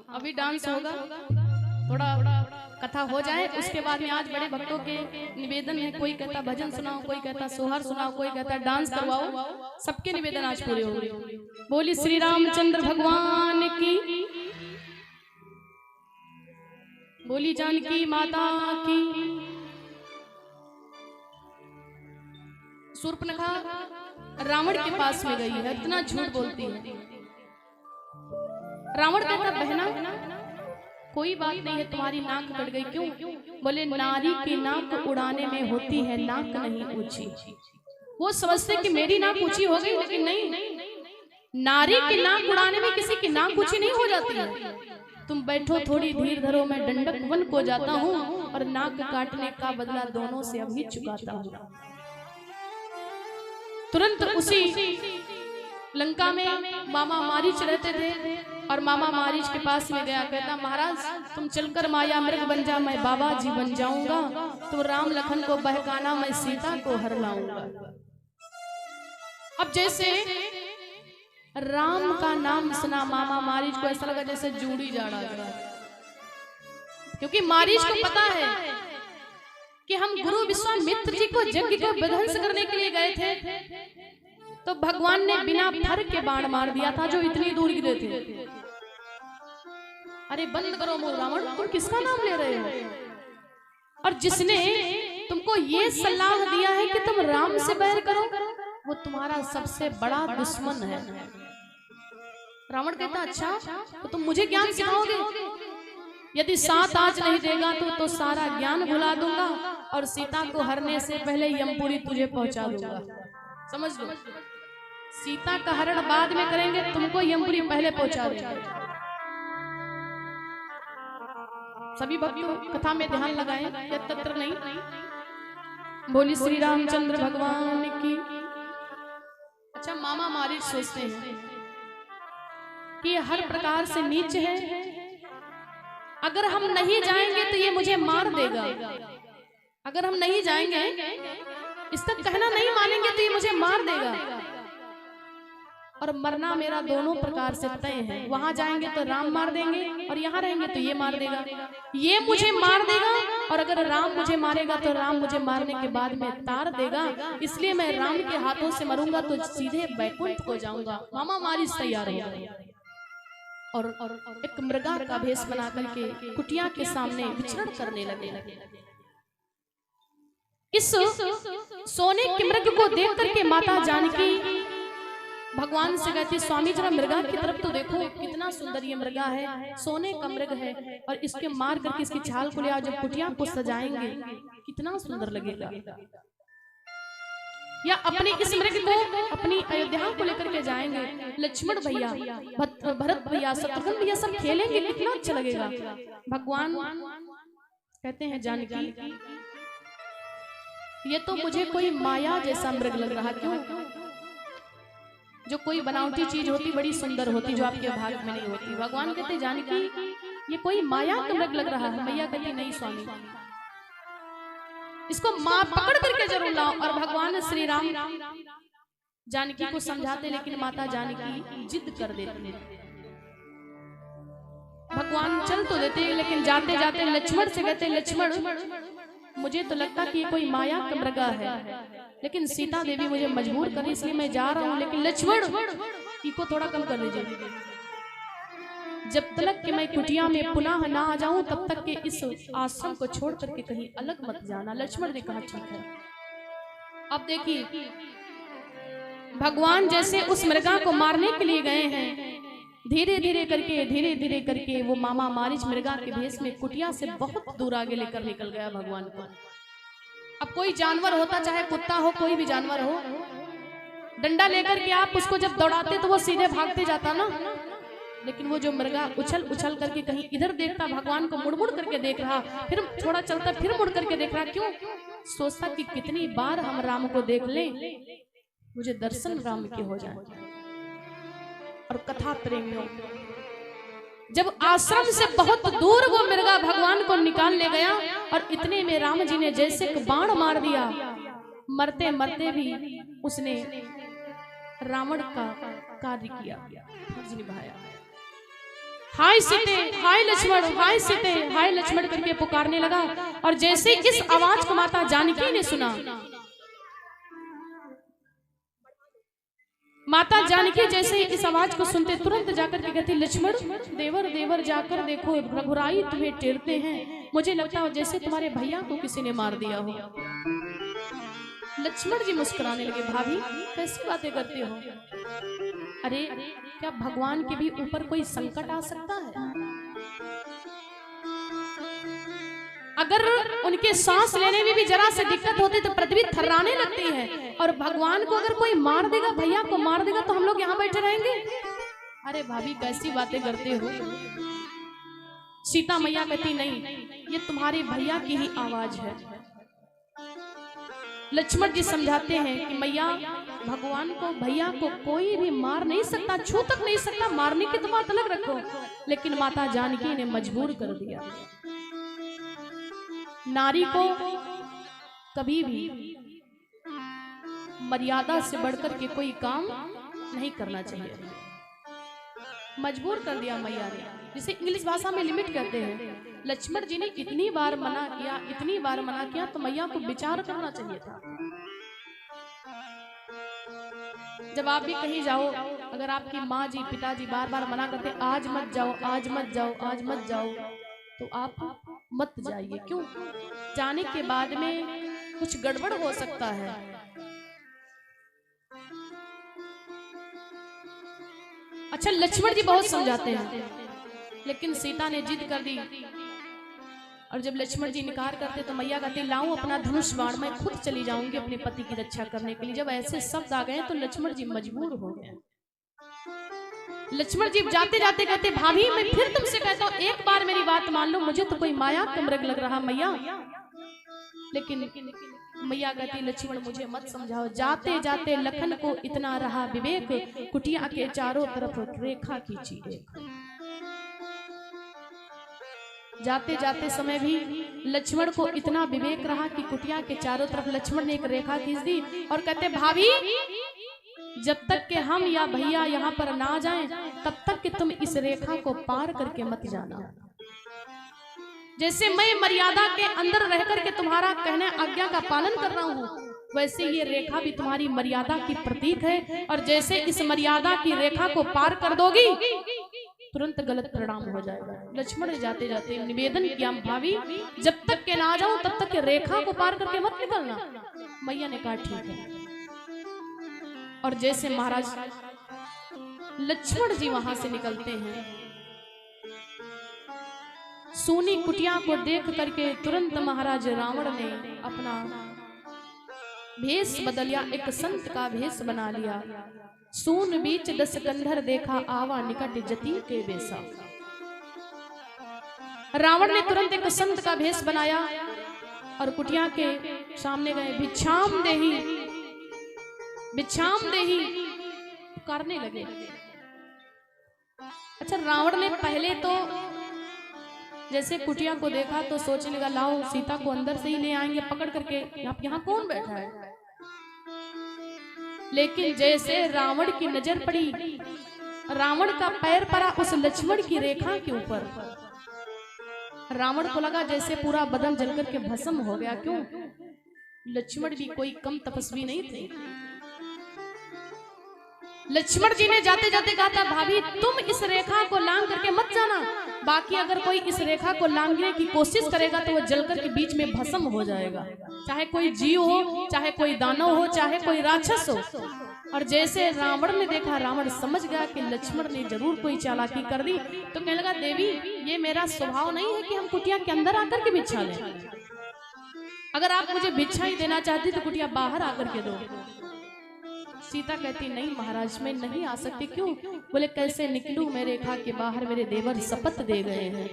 अभी डांस होगा, थोड़ा कथा हो जाए, उसके बाद में आज बड़े भक्तों के निवेदन है, कोई कहता भजन सुनाओ, कोई कहता सोहर सुनाओ, कोई कहता डांस करवाओ, सबके निवेदन आज पूरे होंगे। बोली श्री रामचंद्र भगवान की, बोली जानकी माता की। शूर्पणखा रावण के पास में गई है, इतना झूठ बोलती है। रावण कहता बहना कोई बात नहीं है, तुम्हारी नाक कट गई, क्यों? बोले नारी की नाक उड़ाने में होती है नाक नहीं ऊंची। वो समझते कि मेरी नाक ऊंची हो गई, लेकिन नहीं, नारी की नाक उड़ाने में किसी की नाक ऊंची नहीं हो जाती है। तुम बैठो थोड़ी धीर धरो, मैं दंडक वन को जाता हूँ और नाक काटने का बदला दोनों से अभी चुकाता हूँ। तुरंत उसी लंका में मामा मारीच रहते थे और मामा मारीच के पास में गया, कहता महाराज तुम चलकर माया मृग बन जा, मैं बाबा जी बन जाऊंगा, तो राम लखन को बहकाना, मैं सीता को हर लाऊंगा। अब जैसे राम का नाम सुना मामा मारीच को ऐसा लगा जैसे जूड़ी जाड़ा गया, क्योंकि मारीच को पता है कि हम गुरु विश्वामित्र जी को यज्ञ को विध्वंस करने के लिए गए थे, तो भगवान ने बिना फर के बाण मार दिया था जो इतनी दूर गिरे थे। अरे बंद करो मुंह रावण, तुम किसका नाम ले रहे हो? और जिसने तुमको ये सलाह दिया है कि तुम राम से बैर करो, वो तुम्हारा सबसे बड़ा दुश्मन है। रावण कहता अच्छा तो तुम मुझे ज्ञान सिखाओगे? यदि साथ आज नहीं देगा तो सारा ज्ञान भुला दूंगा और सीता को हरने से पहले यमपुरी तुझे पहुंचा दूंगा। समझ लो, सीता का हरण बाद में करेंगे, तुमको यमपुरी पहले पहुंचा देंगे। सभी भक्त कथा में ध्यान लगाएं, यत्र नहीं। बोली श्री रामचंद्र भगवान की। अच्छा मामा मारीच सोचते हैं कि हर प्रकार से नीच है, अगर हम नहीं जाएंगे तो ये मुझे मार देगा, अगर हम नहीं जाएंगे इसका कहना नहीं मानेंगे तो ये मुझे मार देगा, और मरना मेरा दोनों प्रकार से तय है। वहां जाएंगे तो राम मार देंगे और यहाँ रहेंगे तो ये मार देगा, ये मुझे मार देगा, और अगर राम मुझे मारेगा तो राम मुझे मारने के बाद में तार देगा, इसलिए मैं राम के हाथों से मरूंगा तो सीधे बैकुंठ को जाऊंगा। मामा मारीच तैयार हो गए और एक मृगा का भेष बना करके कुटिया के सामने विचरण करने लगे। इस सोने के मृग को देख करके माता जानकी भगवान से कहती स्वामी जरा मृगा की तरफ तो देखो, कितना सुंदर ये मृगा है, सोने का मृग है, और इसके मार करके इसकी छाल को ले आओ, जब कुटिया को सजाएंगे कितना सुंदर लगेगा। या अपने इस मृग को अपनी अयोध्या को लेकर के जाएंगे, लक्ष्मण भैया, भरत भैया, शत्रुघ्न भैया सब खेलेंगे, कितना अच्छा लगेगा। भगवान कहते हैं जानकी ये तो मुझे कोई माया जैसा मृग लग रहा, क्यों? जो कोई बनावटी चीज होती बड़ी सुंदर होती, जो आपके भाग में नहीं होती। भगवान कहते जानकी ये कोई माया का मृग लग रहा है। मैया कहती नहीं स्वामी, इसको मां पकड़ करके जरूर लाओ। और भगवान श्री राम जानकी को समझाते, लेकिन माता जानकी जिद कर देती। भगवान चल तो देते, लेकिन जाते जाते लक्ष्मण से कहते लक्ष्मण मुझे तो लगता कि ये कोई माया का मृगा है, लेकिन सीता देवी मुझे मजबूर करे इसलिए मैं जा रहा हूं, लेकिन लक्ष्मण इसको थोड़ा कम कर दीजिए, जब तक कि मैं कुटिया में पुनः ना आ जाऊं तब तक के इस आश्रम को छोड़ करके कहीं अलग मत जाना। लक्ष्मण ने कहा ठीक है। अब देखिए भगवान जैसे उस मृगा को मारने के लिए गए हैं, धीरे धीरे करके वो मामा मारीच मृगा के भेष में कुटिया से बहुत दूर आगे लेकर निकल गया भगवान को। अब कोई जानवर होता, चाहे कुत्ता हो कोई भी जानवर हो, डंडा लेकर के आप उसको जब दौड़ाते तो वो सीधे भागते जाता ना, लेकिन वो जो मृगा उछल करके कहीं इधर देखता, भगवान को मुड़ करके देख रहा, फिर थोड़ा चलता फिर मुड़ करके देख रहा, क्यों? सोचता कि कितनी बार हम राम को देख लें, मुझे दर्शन राम के हो जाए। और कथा प्रेमियों, जब आश्रम से बहुत दूर वो मृगा भगवान को निकाल ले गया, और इतने में राम जी ने जैसे बाण मार दिया, मरते मरते भी उसने रावण का कार्य किया, फर्ज निभाया। हाय सीते, हाय लक्ष्मण, हाय सीते, हाय लक्ष्मण करके पुकारने लगा। और जैसे इस आवाज को माता जानकी ने सुना, माता जानकी जैसे इस आवाज को सुनते तुरंत जाकर के कहती, लक्ष्मण देवर देवर जाकर देखो, रघुराई तुम्हें टेरते हैं, मुझे लगता है जैसे तुम्हारे भैया को किसी ने मार दिया हो। लक्ष्मण जी मुस्कुराने लगे, भाभी कैसी बातें करते हो? अरे क्या भगवान के भी ऊपर कोई संकट आ सकता है? अगर उनके सांस लेने में भी जरा से दिक्कत होती तो पृथ्वी थर्राने लगती है, और भगवान को अगर कोई मार देगा, भैया को मार देगा, तो हम लोग यहाँ बैठे रहेंगे? अरे भाभी कैसी बातें करते हो? सीता मैया कहती, नहीं, ये तुम्हारे भैया की ही आवाज है। लक्ष्मण जी समझाते हैं कि मैया, भगवान को, भैया को कोई भी मार नहीं सकता, छू तक नहीं सकता, मारने की तो बात अलग रखो, लेकिन माता जानकी ने मजबूर कर दिया। नारी को कभी भी मर्यादा से बढ़कर के कोई काम नहीं करना चाहिए। मजबूर कर दिया मैया ने, जिसे इंग्लिश भाषा में लिमिट कहते हैं। लक्ष्मण जी ने इतनी बार मना किया, इतनी बार मना किया, तो मैया को विचार करना चाहिए था। जब आप भी कहीं जाओ, अगर आपकी माँ जी, पिताजी बार बार मना करते, आज मत जाओ, आज मत जाओ, आज मत जाओ, तो आप मत जाइए। क्यों? जाने के बाद में कुछ गड़बड़ हो सकता है। अच्छा, लक्ष्मण जी बहुत समझाते हैं, लेकिन सीता ने जिद कर दी। और जब लक्ष्मण जी इनकार करते तो मैया कहती, लाऊं अपना धनुष बाण, मैं खुद चली जाऊंगी अपने पति की रक्षा करने के लिए। जब ऐसे शब्द आ गए तो लक्ष्मण जी मजबूर हो गए। लक्ष्मण जी जाते जाते कहते, भाभी मैं फिर तुमसे कहता हूँ, एक बार मेरी बात मान लो, मुझे तो कोई माया का मृग लग रहा मैया। लेकिन मैया कहती, लक्ष्मण मुझे मत समझाओ। जाते जाते लखन को इतना रहा विवेक, कुटिया के चारों तरफ रेखा खींची एक। जाते जाते समय भी लक्ष्मण को इतना विवेक रहा कि कुटिया के चारों तरफ लक्ष्मण ने एक रेखा खींच दी और कहते, भाभी जब तक के हम या भैया यहाँ पर ना जाएं, तब तक कि तुम इस रेखा को पार करके मत जाना। जैसे मैं मर्यादा के अंदर रह करके तुम्हारा कहने आज्ञा का पालन कर रहा हूँ, वैसे ये रेखा भी तुम्हारी मर्यादा की प्रतीक है। और जैसे इस मर्यादा की रेखा को पार कर दोगी, तुरंत गलत परिणाम हो जाएगा। लक्ष्मण ने जाते जाते निवेदन किया, भाभी जब तक के ना जाऊं तब तक के रेखा को पार करके मत निकलना। मैया ने कहा ठीक है। और जैसे महाराज लक्ष्मण जी वहां से निकलते हैं, सोनी कुटिया को देख करके तुरंत महाराज रावण ने अपना भेष बदल लिया, एक संत का भेष बना लिया। सून बीच 10 कंधर देखा, आवा निकट जति के बेसा। रावण ने तुरंत एक संत का भेष बनाया और कुटिया के सामने गए, भिक्षाम देही, भिक्षाम देही पुकारने लगे। अच्छा, रावण ने पहले तो जैसे कुटिया को देखा तो सोचने लगा, लाओ सीता को अंदर से ही ले आएंगे पकड़ करके, आप यहाँ कौन बैठा है। लेकिन जैसे रावण की नजर पड़ी, रावण का पैर पड़ा उस लक्ष्मण की रेखा के ऊपर, रावण को लगा जैसे पूरा बदन जलकर के भस्म हो गया। क्यों? लक्ष्मण भी कोई कम तपस्वी नहीं थे। लक्ष्मण जी ने जाते जाते कहा था, भाभी तुम इस रेखा को लांग करके मत जाना, बाकी अगर कोई इस रेखा को लांघने की कोशिश करेगा तो वो जलकर के बीच में भस्म हो जाएगा, चाहे कोई जीव हो, चाहे कोई दानव हो, चाहे कोई राक्षस हो। और जैसे रावण ने देखा, रावण समझ गया कि लक्ष्मण ने जरूर कोई चालाकी कर दी, तो कहने लगा, देवी ये मेरा स्वभाव नहीं है कि हम कुटिया के अंदर आकर के भिक्षा लें। अगर आप मुझे भिक्षा ही देना चाहती तो कुटिया बाहर आकर के दो। सीता कहती, नहीं महाराज मैं नहीं आ सकती। क्यों? बोले, कैसे निकलूं मैं रेखा के बाहर, मेरे देवर शपथ दे गए हैं।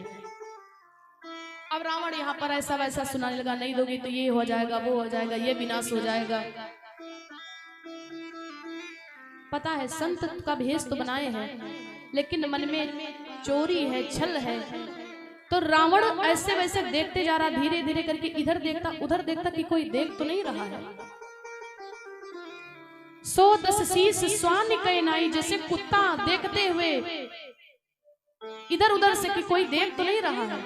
अब रावण यहाँ पर ऐसा वैसा सुनाने लगा, नहीं दोगी तो ये हो जाएगा, वो हो जाएगा, ये विनाश हो जाएगा। पता है संत का भेष तो बनाए हैं, लेकिन मन में चोरी है, छल है। तो रावण ऐसे वैसे देखते जा रहा, धीरे धीरे करके इधर देखता उधर देखता कि कोई देख तो नहीं रहा है। 110 शीश स्वान कह नाई, जैसे कुत्ता देखते हुए इधर उधर से कि कोई देख तो नहीं रहा है,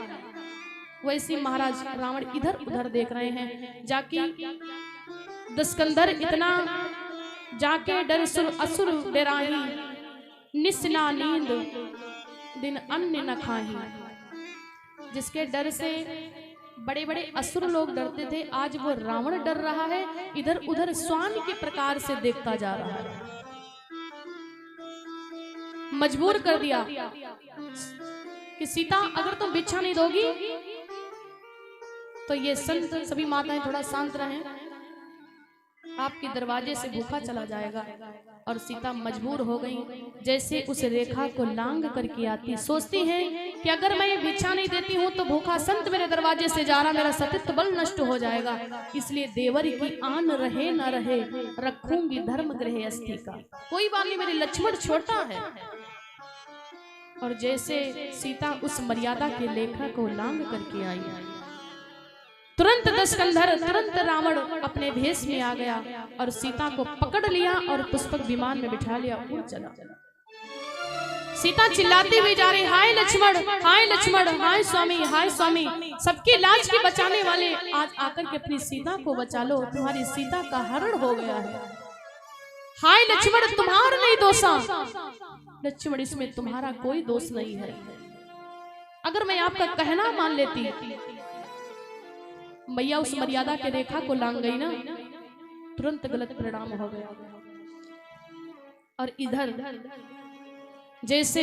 वैसे महाराज रावण इधर उधर देख रहे हैं। जाके दस्कंधर इतना जाके डर सुर असुर डराही, निस्ना नींद दिन अन्न न खाही। जिसके डर से बड़े बड़े असुर लोग डरते थे, आज वो रावण डर रहा है, इधर उधर श्वान के प्रकार से देखता जा रहा है। मजबूर कर दिया कि सीता अगर तुम भिक्षा नहीं दोगी तो ये संत सभी माताएं थोड़ा शांत रहें, आपके दरवाजे से भूखा चला जाएगा। और सीता मजबूर हो गई, जैसे उस रेखा को लांग करके आती, सोचती है कि अगर मैं ये भिक्षा नहीं देती हूँ तो भूखा संत मेरे दरवाजे से जा रहा, मेरा सतीत्व बल नष्ट हो जाएगा, इसलिए देवर की आन रहे न रहे, रखूंगी धर्म गृह अस्थि का। कोई बात नहीं, मेरे लक्ष्मण छोटा है। और जैसे सीता उस मर्यादा के लेखा को लांग करके आई, तुरंत दस्कंधर, तुरंत रावण अपने भेष में आ गया और सीता को पकड़ लिया और पुष्पक विमान में बिठा लिया, उड़ चला। सीता चिल्लाती हुई जा रही, हाय लक्ष्मण, हाय लक्ष्मण, हाय स्वामी, हाय स्वामी, सबकी लाज के बचाने वाले, आज आकर के अपनी सीता को बचा लो, तुम्हारी सीता का हरण हो गया है। हाय लक्ष्मण, तुम्हारा नहीं दोषा, लक्ष्मण इसमें तुम्हारा कोई दोष नहीं है। अगर मैं आपका कहना मान लेती, मैया उस मर्यादा के रेखा को लांग गई ना, तुरंत गलत परिणाम हो गया। और इधर जैसे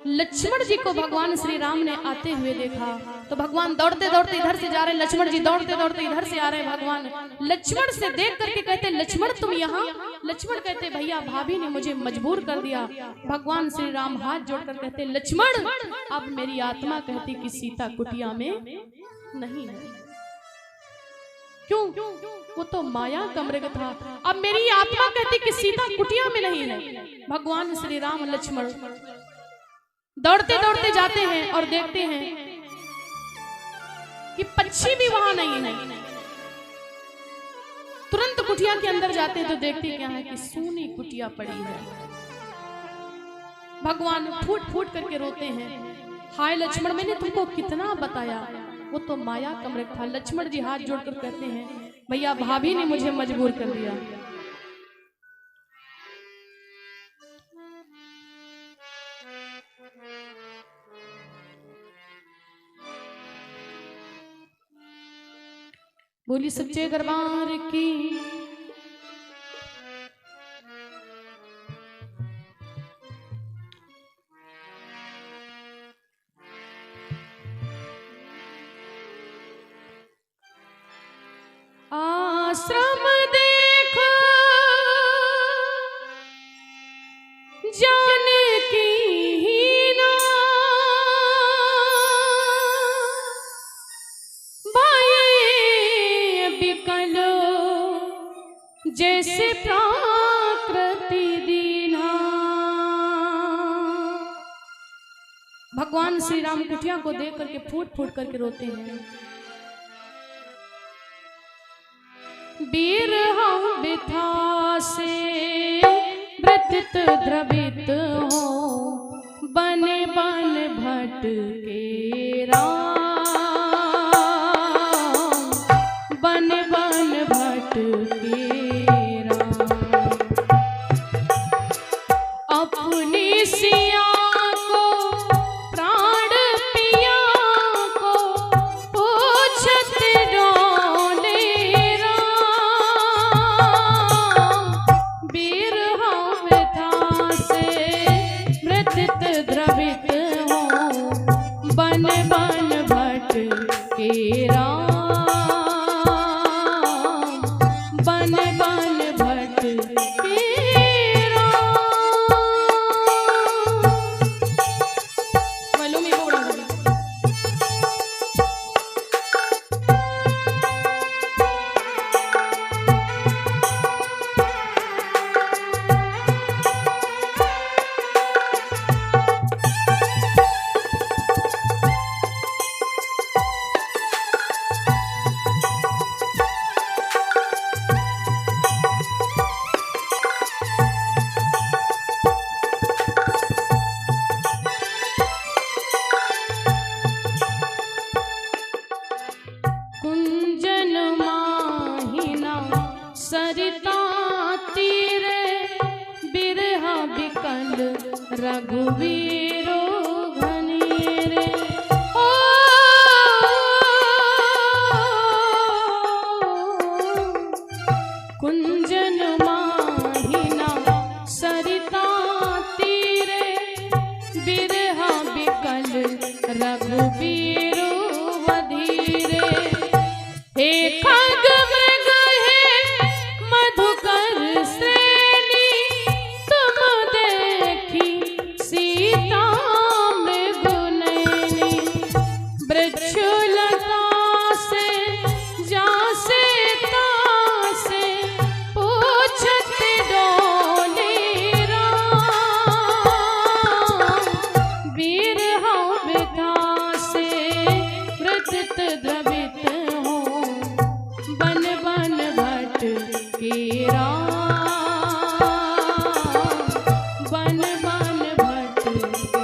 लक्ष्मण जी को भगवान श्री राम ने आते हुए देखा तो भगवान दौड़ते दौड़ते इधर से जा रहे, लक्ष्मण जी दौड़ते दौड़ते इधर से आ रहे। भगवान लक्ष्मण से देख करके कहते, लक्ष्मण तुम यहाँ? लक्ष्मण कहते, भैया भाभी ने मुझे मजबूर कर दिया। भगवान श्री राम हाथ जोड़कर कहते, लक्ष्मण अब मेरी आत्मा कहती कि सीता कुटिया में नहीं है। क्यों? वो तो माया का मृग था। अब मेरी आत्मा कहती कि सीता कुटिया में नहीं है। भगवान श्री राम लक्ष्मण दौड़ते दौड़ते जाते हैं और देखते हैं कि पक्षी भी वहां नहीं है। तुरंत कुटिया के अंदर जाते हैं तो देखते क्या है कि सूनी कुटिया पड़ी है। भगवान फूट फूट करके रोते हैं, हाय लक्ष्मण, मैंने तुमको कितना बताया, वो तो माया का मृग था। लक्ष्मण जी हाथ जोड़कर कहते हैं, भैया भाभी ने मुझे मजबूर कर दिया। बोली सच्चे दरबार की। आश्रम देखो जानकी हीना, भाई बिकलो जैसे प्रकृति दीना। भगवान श्री राम कुटिया को देख करके फूट फूट करके रोते हैं। वीर हम बिथा से व्रतित द्रवित हो, बन बन भट के राम, बन बन भट के राम। अपनी सिया को प्राण पिया को पूछत डोले, द्रवित हो, बन बन भट के राम, बन बन भट के राम। मालूम ही बोला बिकल रघुवीरो घनी रे। ओ कुंजन माहिना सरिता तीरे बिरहा बिकल रघुवीरो वधीरे। हे खग मृग हे मधुकर श्रेणी तुम देखी सीता मृगनयनी। वृक्षलता से जासे तासे पूछत डोले राम। बिरहा बिथा से व्रजत द्रवित हो बन बन भट के राम। बन बन भट के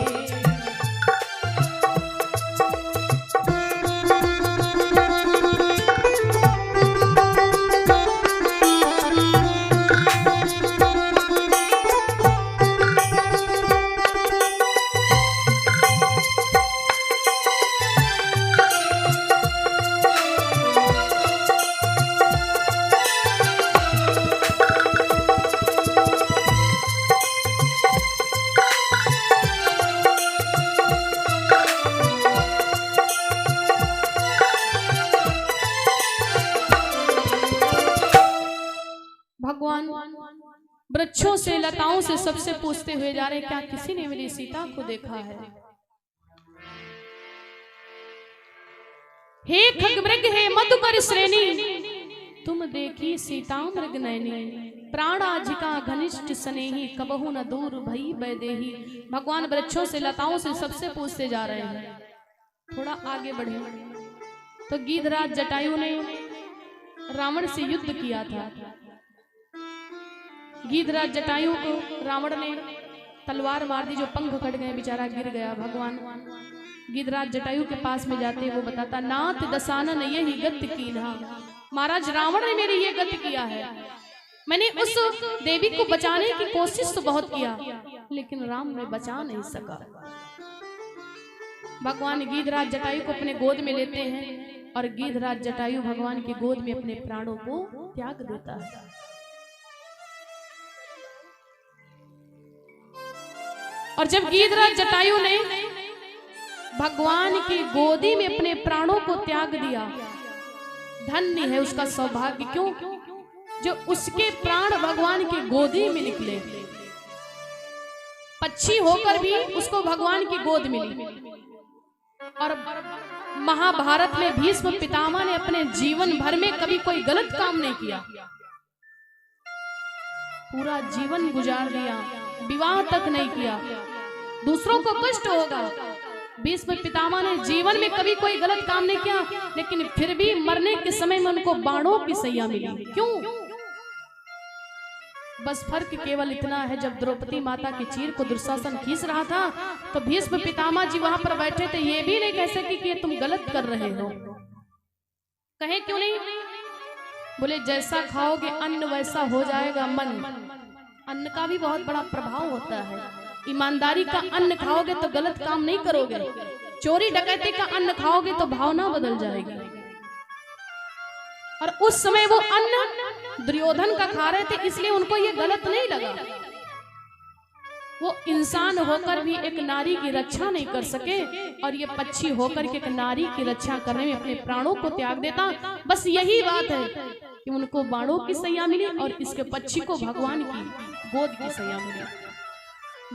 भगवान वृक्षों से लताओं से सबसे पूछते हुए जा रहे, क्या किसी ने मेरी सीता को देखा है? हे खगमृग हे मधुकर श्रेणी तुम देखी सीता मृग नयनी। प्राणाजिका घनिष्ठ स्नेही कबहु न दूर भई बैदेही। भगवान वृक्षों से लताओं से सबसे पूछते जा रहे हैं। थोड़ा आगे बढ़े तो गीधराज जटायु ने रावण से युद्ध किया था। गीधराज जटायु को रावण ने तलवार मार दी, जो पंख कट गए, बेचारा गिर गया। भगवान गीधराज जटायु के पास में जाते वो बताता, नाथ दशानन यही गत कीन्हा। महाराज रावण ने मेरी ये गत किया है। मैंने उस देवी को बचाने की कोशिश तो बहुत किया, लेकिन राम ने बचा नहीं सका। भगवान गीधराज जटायु को अपने गोद में लेते हैं और गीधराज जटायु भगवान की गोद में अपने प्राणों को त्याग देता है। और जब गीधराज जटायु ने भगवान की गोदी में अपने प्राणों को त्याग दिया, धन्य है उसका सौभाग्य। क्यों? जो उसके प्राण भगवान की गोदी में निकले। पक्षी होकर भी उसको भगवान की गोद मिली। और महाभारत में भीष्म पितामह ने अपने जीवन भर में कभी कोई गलत काम नहीं किया, पूरा जीवन गुजार दिया, विवाह तक नहीं किया। दूसरों को कष्ट होगा, भीष्म पितामह ने जीवन में कभी कोई गलत काम नहीं किया, लेकिन फिर भी मरने के समय में उनको बाणों की सैया मिली। क्यों? बस फर्क केवल इतना है, जब द्रौपदी माता की चीर को दुशासन खींच रहा था तो भीष्म पितामह जी वहां पर बैठे थे। ये भी नहीं कह सके कि ये तुम गलत कर रहे हो। कहे क्यों नहीं? बोले जैसा खाओगे अन्न वैसा हो जाएगा मन। अन्न का भी बहुत बड़ा प्रभाव होता है। ईमानदारी का अन्न खाओगे तो गलत काम नहीं करोगे, चोरी डकैती का अन्न खाओगे तो भावना बदल जाएगी। और उस समय वो अन्न दुर्योधन का खा रहे थे, इसलिए उनको ये गलत नहीं लगा। वो इंसान होकर भी एक नारी की रक्षा नहीं कर सके, और ये पक्षी होकर के एक नारी की रक्षा करने में अपने प्राणों को त्याग देता। बस यही बात है कि उनको बाणों की सैया मिली और इसके पक्षी को भगवान की गोद की सैया मिली।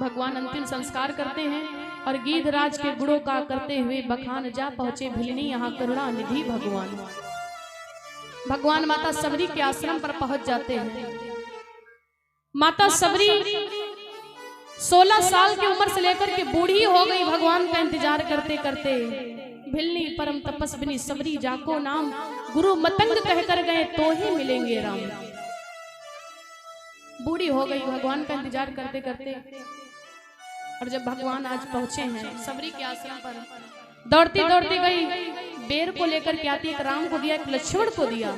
भगवान अंतिम संस्कार करते हैं और गीधराज के गुणों का करते हुए बखान जा पहुंचे भिलनी, यहाँ करुणा निधि भगवान। भगवान माता सबरी के आश्रम पर पहुंच जाते हैं। माता सबरी 16 साल की उम्र से लेकर के बूढ़ी हो गई, भगवान का इंतजार करते करते। भिलनी परम तपस्विनी सबरी जाको नाम, गुरु मतंग कहकर गए तो ही मिलेंगे राम। बूढ़ी हो गई भगवान का इंतजार करते करते। और जब भगवान आज पहुंचे हैं सबरी के आश्रम पर, दौड़ती दौड़ती गई, बेर को लेकर के आती, एक राम को दिया, एक लक्ष्मण को दिया।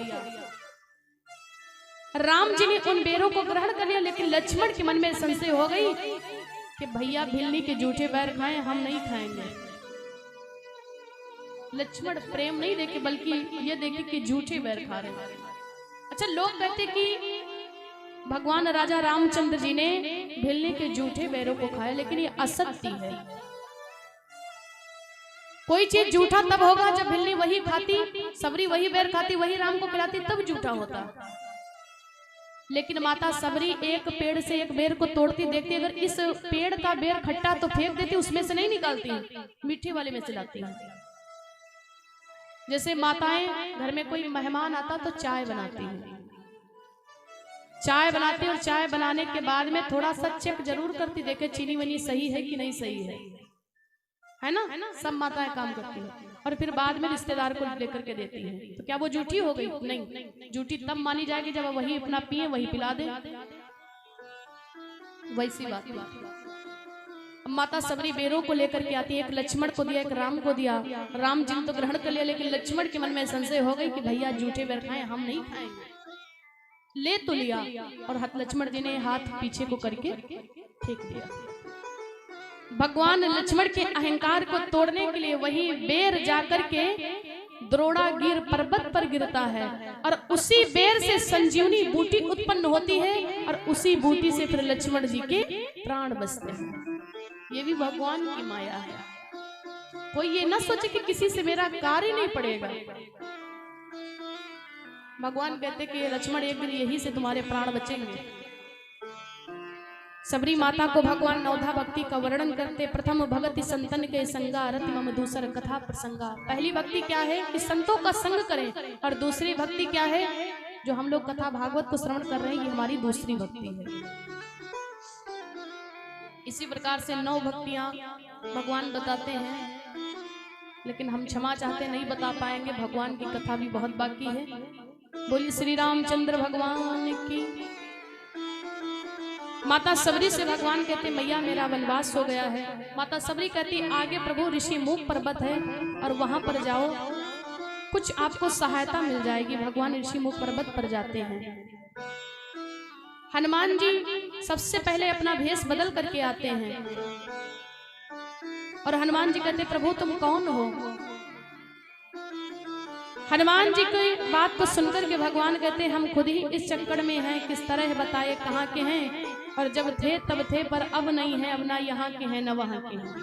राम जी ने उन बेरों को ग्रहण कर लिया, लेकिन लक्ष्मण के मन में संशय हो गई कि भैया भिलनी के जूठे बैर खाएं, हम नहीं खाएंगे। लक्ष्मण प्रेम नहीं देखे बल्कि ये देखे कि जूठे बैर खा रहे हैं। अच्छा, लोग कहते कि भगवान राजा रामचंद्र जी ने भिलनी के जूठे बैरों को खाया, लेकिन ये असत्य है। कोई चीज जूठा तब होगा जब भिलनी वही खाती, सबरी वही बैर खाती, वही राम को खिलाती, तब जूठा होता। लेकिन माता सबरी एक पेड़ से एक बेर को तोड़ती, देखती अगर इस पेड़ का बेर खट्टा तो फेंक देती, उसमें से नहीं निकालती, मीठे वाले में से लाती। जैसे माताएं घर में कोई मेहमान आता तो चाय बनाती है, चाय बनाती और चाय बनाने के बाद में थोड़ा सा चेक जरूर करती, देखे चीनी वनी सही है कि नहीं सही है ना। सब माताएं काम करती हैं और फिर बाद में रिश्तेदार को लेकर के देती हैं। तो क्या वो झूठी हो गई? नहीं, झूठी तब मानी जाएगी जब वही अपना पिए वही पिला दे, वैसी बात है। माता सबरी बेरों को लेकर के आती है, एक लक्ष्मण को दिया, एक राम को दिया। राम जी ने तो ग्रहण कर लिया, लेकिन लक्ष्मण के मन में संशय हो गई कि भैया जूठे बेर खाएं, हम नहीं खाएंगे। ले तो लिया और लक्ष्मण जी ने हाथ पीछे को करके फेंक दिया। भगवान लक्ष्मण के अहंकार को तोड़ने के लिए वही बेर जाकर के द्रोणागिर पर्वत पर गिरता है और उसी बेर से संजीवनी बूटी उत्पन्न होती है और उसी बूटी से फिर लक्ष्मण जी के प्राण बचते हैं। ये भी भगवान की माया है। कोई ये ना सोचे कि किसी से मेरा कार्य नहीं पड़ेगा। भगवान कहते कि लक्ष्मण एक दिन यही से तुम्हारे प्राण बचेंगे। सबरी माता को भगवान नवधा भक्ति का वर्णन करते, प्रथम भगति संतन के संगा रति मम दूसर कथा प्रसंगा। पहली भक्ति क्या है कि संतों का संग करें, और दूसरी भक्ति क्या है जो हम लोग कथा भागवत को श्रवण कर रहे हैं, ये हमारी दूसरी भक्ति है। इसी प्रकार से 9 भक्तियां भगवान बताते हैं, लेकिन हम क्षमा चाहते नहीं बता पाएंगे, भगवान की कथा भी बहुत बाकी है। बोलिए श्री रामचंद्र भगवान की। माता सबरी से भगवान कहते मैया मेरा वनवास हो गया है। माता सबरी कहती आगे प्रभु ऋषि मुख पर्वत है और वहां पर जाओ, कुछ आपको सहायता मिल जाएगी। भगवान ऋषि मुख पर्वत पर जाते हैं। हनुमान जी सबसे पहले अपना भेष बदल करके आते हैं और हनुमान जी कहते प्रभु तुम कौन हो? हनुमान जी की बात को सुनकर के भगवान कहते हम खुद ही इस चक्कर में हैं, किस तरह बताए कहाँ के हैं, और जब थे तब थे पर अब नहीं है, अब ना यहाँ के हैं न वहां के हैं।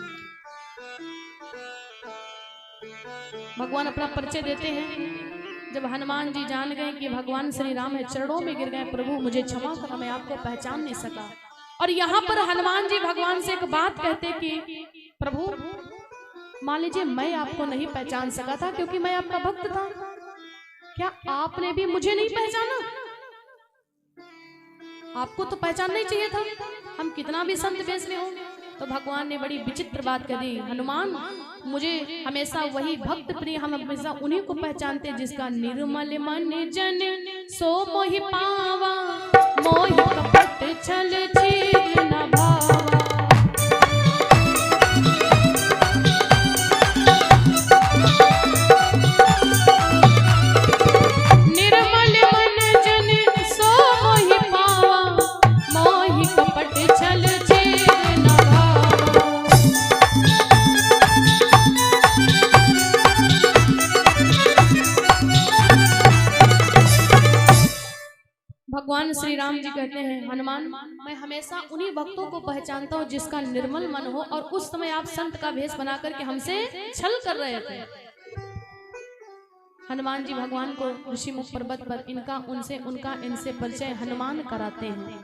भगवान अपना परिचय देते हैं। जब हनुमान जी जान गए कि भगवान श्री राम है, चरणों में गिर गए, प्रभु मुझे क्षमा करो, मैं आपको पहचान नहीं सका। और यहाँ पर हनुमान जी भगवान से एक बात कहते कि प्रभु मान लीजिए मैं आपको नहीं पहचान सका था क्योंकि मैं आपका भक्त था, क्या आपने भी मुझे नहीं पहचाना? आपको तो पहचानना ही चाहिए था, हम कितना भी संत वेश में हो। तो भगवान ने बड़ी विचित्र बात कह दी, हनुमान मुझे हमेशा वही भक्त प्रिय, हम हमेशा उन्हीं को पहचानते जिसका निर्मल मन जन सो मोहि पावा, मोहि कपट छल छीन न भावा। निर्मल मन जन सो मोहि पावा, मोहि कपट छल भगवान श्री राम जी कहते हैं हनुमान मैं हमेशा उन्हीं भक्तों को पहचानता हूँ जिसका निर्मल मन हो, और उस समय आप संत का भेष बना करके हमसे छल कर रहे थे। हनुमान जी भगवान को ऋषि मुख पर्वत पर इनका उनसे उनका इनसे परिचय हनुमान कराते हैं।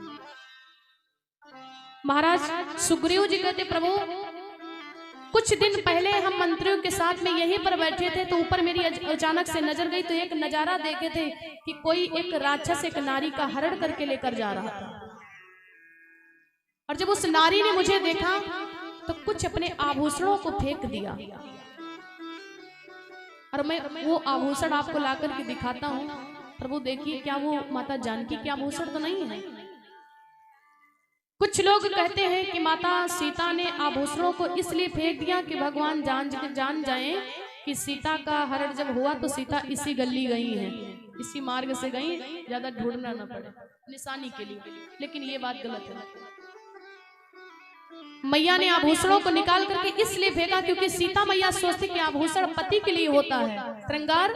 महाराज सुग्रीव जी कहते प्रभु कुछ दिन पहले हम मंत्रियों के साथ में यहीं पर बैठे थे, तो ऊपर मेरी अचानक से नजर गई, तो एक नजारा देखे थे कि कोई एक राक्षस एक नारी का हरण करके लेकर जा रहा था। और जब उस नारी ने मुझे देखा तो कुछ अपने आभूषणों को फेंक दिया, और मैं वो आभूषण आपको लाकर के दिखाता हूँ। प्रभु देखिए क्या वो माता जानकी के आभूषण तो नहीं है। कुछ लोग कहते हैं कि माता सीता ने आभूषणों को इसलिए फेंक दिया कि भगवान जान जाएं कि सीता का हरण जब हुआ तो सीता इसी गली गई है, इसी मार्ग से गई, ज्यादा ढूंढना न पड़े निशानी के लिए। लेकिन ये बात गलत है। मैया ने आभूषणों को निकाल करके इसलिए फेंका क्योंकि सीता मैया सोचती कि आभूषण पति के लिए होता है, श्रृंगार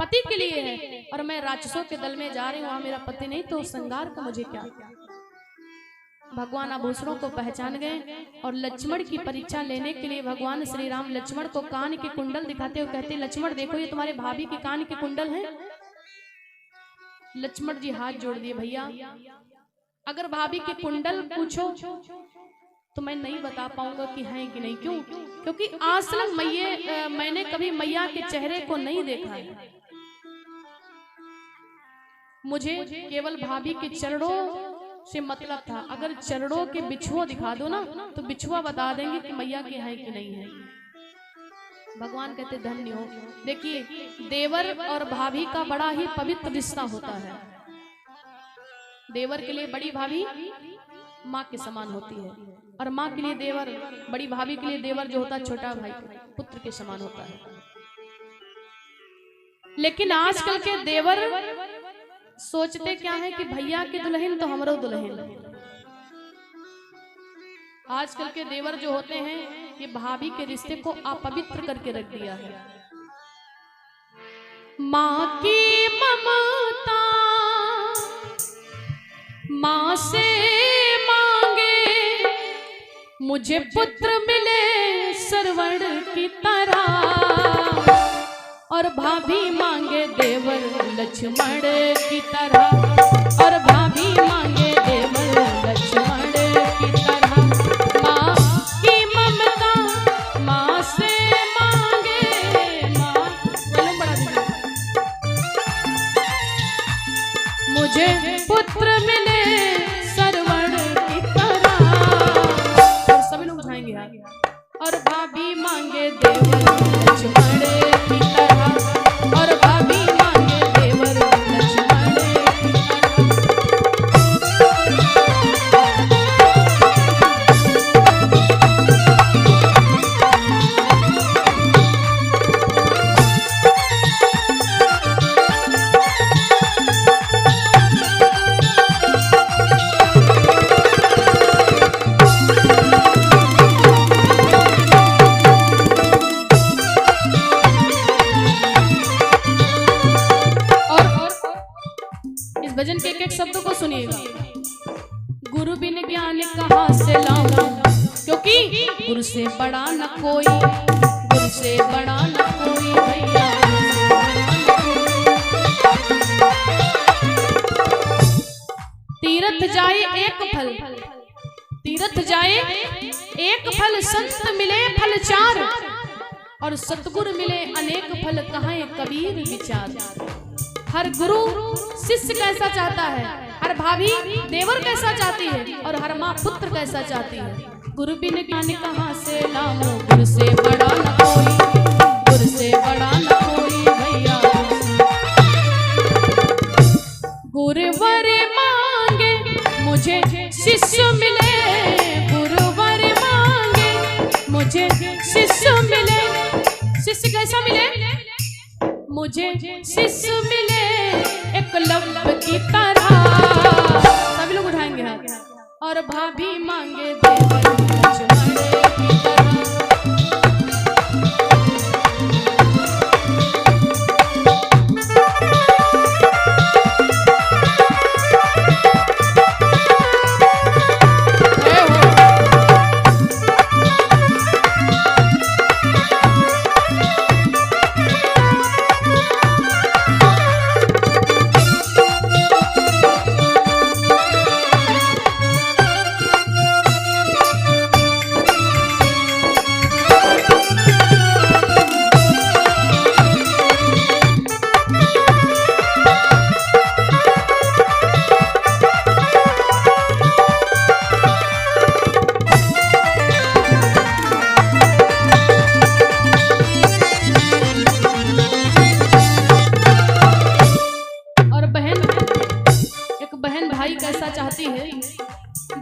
पति के लिए है, और मैं राक्षसों के दल में जा रही हूँ, वहां मेरा पति नहीं तो श्रृंगार का मुझे क्या। भगवान आभूषणों को पहचान गए और लक्ष्मण की परीक्षा लेने के लिए भगवान श्री राम लक्ष्मण को कान के कुंडल दिखाते हुए कहते, लक्ष्मण देखो ये तुम्हारे भाभी के कान के कुंडल हैं। लक्ष्मण जी हाथ जोड़ दिए, भैया अगर भाभी के कुंडल पूछो तो मैं नहीं बता पाऊंगा कि हैं कि नहीं। क्यों? क्योंकि आसलन मैंने कभी मैया के चेहरे को नहीं देखा है। मुझे केवल भाभी के चरणों से मतलब था। अगर चरणों के बिछुआ दिखा दो ना तो बिछुआ बता देंगे कि मैया के है कि नहीं है। भगवान कहते धन्य हो। देखिए देवर और भाभी का बड़ा ही पवित्र रिश्ता होता है। देवर के लिए बड़ी भाभी माँ के समान होती है, और माँ के लिए देवर, बड़ी भाभी के लिए देवर जो होता है छोटा भाई पुत्र के समान होता है। लेकिन आजकल के देवर सोचते क्या है कि भैया की दुल्हन तो हमरो दुल्हन। आजकल के देवर जो होते हैं ये भाभी के रिश्ते को अपवित्र करके रख दिया है। माँ की ममता माँ से मांगे, मुझे पुत्र मिले सरवण की तरह, और भाभी मांगे देवर लक्ष्मण की तरह, और भाभी मांगे देवर लक्ष्मण की तरह। माँ की ममता माँ से मांगे, माँ मुझे पुत्र मिले सरवण की तरह, और सभी लोग उठाएंगे यार, और भाभी मांगे देवर लक्ष्मण की तरह, और भाभी मांगे देवर लक्ष्मण की भजन के एक शब्दों को सुनिएगा। गुरु बिन ज्ञान कहाँ से लाऊं, क्योंकि गुरु से बड़ा न कोई, गुरु से बड़ा न कोई भैया। तीर्थ जाए एक फल, तीर्थ जाए एक फल, संत मिले फल चार, और सतगुरु मिले अनेक फल, कहाँ कबीर विचार। हर गुरु शिष्य कैसा चाहता है, हर भाभी देवर कैसा चाहती है, और हर माँ पुत्र कैसा चाहती है। गुरु बिन ज्ञान कहाँ से लाऊं, गुरु से बड़ा न कोई, गुरु से बड़ा न कोई भैया। गुरुवर मांगे मुझे शिष्य मिले, गुरुवर मांगे मुझे शिष्य मिले। शिष्य कैसा मिले? मुझे शिष्य मिले एकलव्य की तरह। सभी लोग उठाएंगे हाथ, और भाभी मांगे देवर लक्ष्मण की तरह।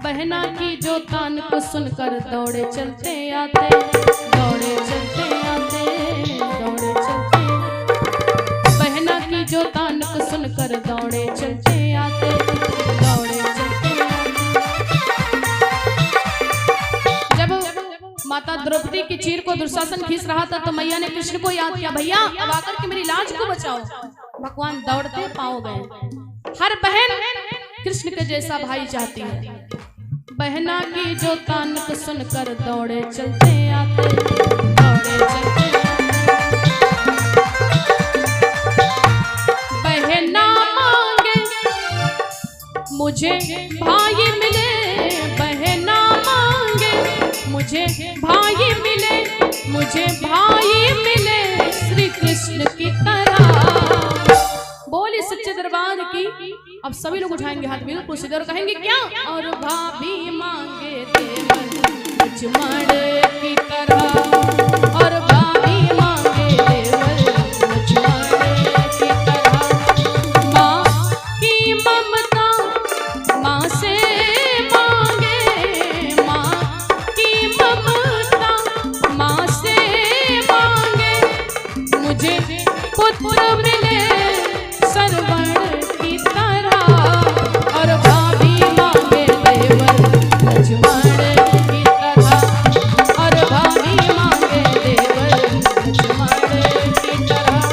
बहना की जो तान को सुनकर दौड़े चलते आते, दौड़े चलते आते, दौड़े चलते। बहना की जो तान को सुनकर दौड़े चलते आते, दौड़े चलते आते। चीर को दुशासन खींच रहा था तो मैया ने कृष्ण को याद किया, भैया अब आकर के मेरी लाज को बचाओ। भगवान दौड़ते पाँव गए। हर बहन कृष्ण के जैसा भाई चाहती है। बहना की जो तान को सुनकर दौड़े चलते आते, दौड़े चलते बहना मांगे मुझे भाई मिले, बहना मांगे मुझे भाई मिले, मुझे भाई मिले श्री कृष्ण की तरह। बोली सच्चे दरबार की। अब सभी लोग उठाएंगे हाथ बिल्कुल सीधे और कहेंगे क्या? और भाभी मांगे देवर लक्ष्मण की तरह, और भाभी मांगे देवर लक्ष्मण की तरह। माँ की ममता माँ से मांगे, माँ की ममता माँ से मांगे, मुझे पुत्र मिले सरवण की तरह, और भाभी मांगे देवर लक्ष्मण की तरह, और भाभी मांगे देवर लक्ष्मण की तरह।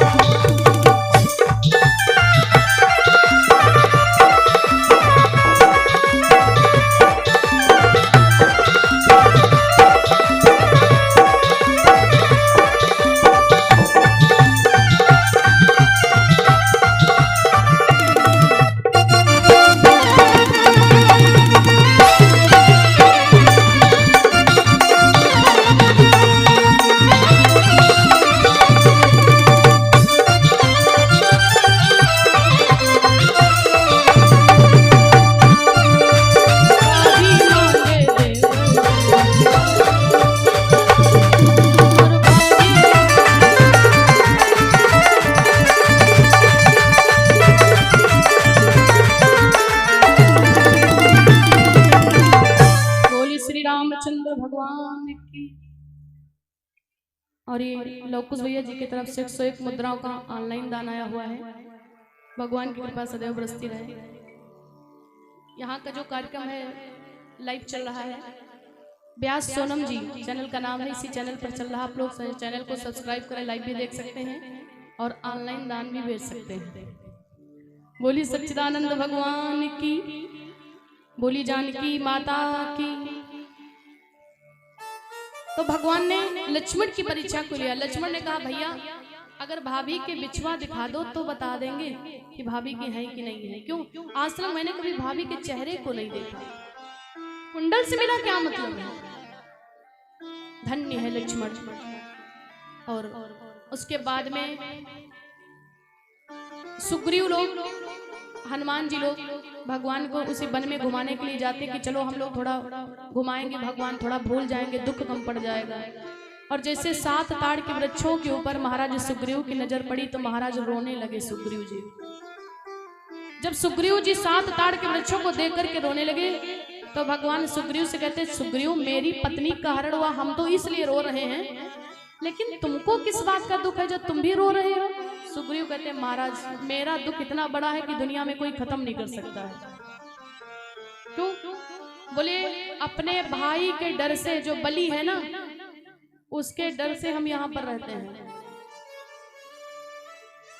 रामचंद्र भगवान की। और ये लवकुश भैया जी की तरफ से 101 मुद्राओं का ऑनलाइन दान आया हुआ है। भगवान की कृपा सदैव बरसती रहे। यहाँ का जो कार्यक्रम है लाइव चल रहा है। व्यास सोनम जी चैनल का नाम है, इसी चैनल पर चल रहा। आप लोग चैनल को सब्सक्राइब करें, लाइव भी देख सकते हैं और ऑनलाइन दान भी भेज सकते हैं। बोली सच्चिदानंद भगवान की, बोली जानकी माता की। तो भगवान ने लक्ष्मण की परीक्षा को लिया। लक्ष्मण ने कहा भैया अगर भाभी के बिछवा दिखा दो तो बता देंगे कि भाभी की है कि नहीं है। क्यों? आज तक मैंने कभी भाभी के चेहरे को नहीं देखा। कुंडल से मिला क्या मतलब है? धन्य है लक्ष्मण। और उसके बाद में सुग्रीव लोग, हनुमान जी लोग भगवान को उसी वन में घुमाने के लिए जाते कि चलो हम लोग थोड़ा घुमाएंगे, भगवान थोड़ा भूल जाएंगे, दुख कम पड़ जाएगा। और जैसे 7 ताड़ के वृक्षों के ऊपर महाराज सुग्रीव की नजर पड़ी तो महाराज रोने लगे। सुग्रीव जी जब सुग्रीव जी 7 ताड़ के वृक्षों को देख करके रोने लगे तो भगवान सुग्रीव से कहते सुग्रीव मेरी पत्नी का हरण हुआ, हम तो इसलिए रो रहे हैं, लेकिन तुमको किस बात का दुख है जो तुम भी रो रहे हो? सुग्रीव कहते महाराज मेरा दुख इतना बड़ा है कि दुनिया में कोई खत्म नहीं कर सकता है। क्यों? बोले अपने भाई के डर से, जो बलि है ना उसके डर से हम यहाँ पर रहते हैं।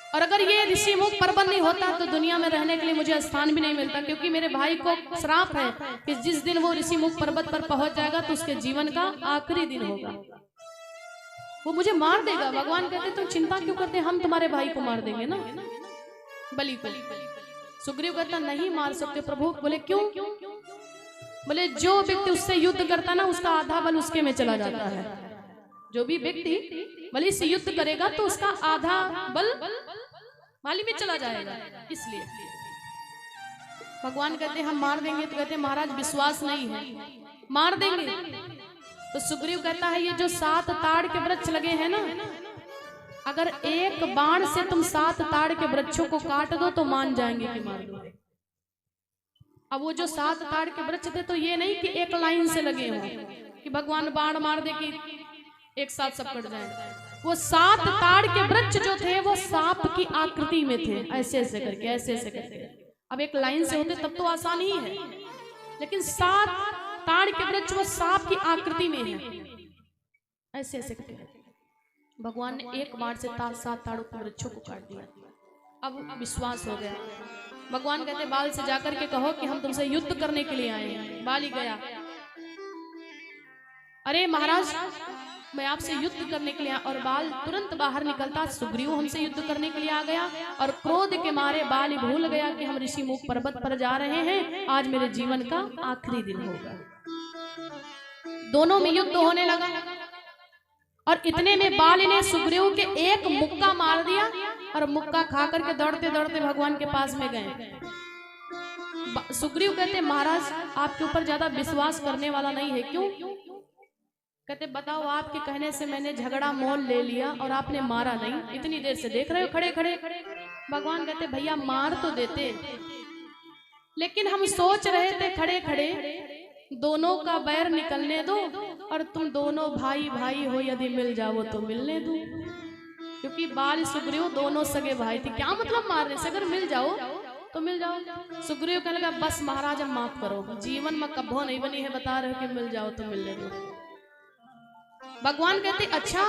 और अगर ये ऋषिमुख पर्वत नहीं होता तो दुनिया में रहने के लिए मुझे स्थान भी नहीं मिलता, क्योंकि मेरे भाई को श्राप है कि जिस दिन वो ऋषिमुख पर्वत पर पहुंच जाएगा तो उसके जीवन का आखिरी दिन होगा, वो मुझे मार देगा। भगवान कहते तुम चिंता क्यों करते, हम तुम्हारे भाई को मार देंगे ना, बलि को। सुग्रीव कहता नहीं मार सकते प्रभु। बोले क्यों? बोले जो व्यक्ति उससे युद्ध करता ना उसका आधा बल उसके में चला जाता है। जो भी व्यक्ति बलि से युद्ध करेगा तो उसका आधा बल माली में चला जाएगा। इसलिए भगवान कहते हम मार देंगे, तो कहते महाराज विश्वास नहीं है, मार देंगे। तो सुग्रीव कहता है ये जो 7 ताड़ के वृक्ष लगे हैं ना, अगर एक बाण से तुम 7 ताड़ के वृक्षों को काट दो तो मान जाएंगे कि मार दो। अब वो जो 7 ताड़ के वृक्ष थे तो ये नहीं कि एक लाइन से लगे हों कि भगवान बाण मार दे कि एक साथ सब कट जाए। वो 7 ताड़ के वृक्ष जो थे वो सांप की आकृति में थे, ऐसे ऐसे करके, ऐसे ऐसे करके। अब एक लाइन से होते तब तो आसान ही है, लेकिन 7 ताड़ के वृक्ष वो सांप की आकृति में है, ऐसे ऐसे करके भगवान ने एक बार से 7 ताड़ों के वृक्षों को काट दिया। अब विश्वास हो गया। भगवान कहते बाल से जाकर के कहो कि हम तुमसे युद्ध करने के लिए आए हैं। बाल ही गया, अरे महाराज मैं आपसे युद्ध करने के लिए, और बाल तुरंत बाहर निकलता, सुग्रीव हमसे युद्ध करने के लिए आ गया, और क्रोध के मारे बाल ही भूल गया कि हम ऋषि मुख पर्वत पर जा रहे हैं, आज मेरे जीवन का आखिरी दिन होगा। दोनों में युद्ध होने लगा, और इतने में बाल ने सुग्रीव के एक मुक्का मार दिया, और मुक्का खा करके दौड़ते दौड़ते भगवान के पास में गए। सुग्रीव कहते महाराज आपके ऊपर ज्यादा विश्वास करने वाला नहीं है, क्यों? कहते बताओ, आपके कहने से मैंने झगड़ा मोल ले लिया और आपने मारा नहीं, इतनी देर से देख रहे हो खड़े खड़े। भगवान कहते भैया मार तो देते, लेकिन हम सोच रहे थे खड़े खड़े दोनों का बैर निकलने दो, और तुम दोनों भाई भाई हो, यदि मिल जाओ तो मिलने दो, क्योंकि बाल सुग्रीव दोनों सगे भाई थे। क्या मतलब मारने से, अगर मिल जाओ तो मिल जाओ। सुग्रीव कहने लगा बस महाराज अब माफ करो, जीवन में कब्बो नहीं बनी है, बता रहे हो कि मिल जाओ तो मिलने दो। भगवान कहते अच्छा,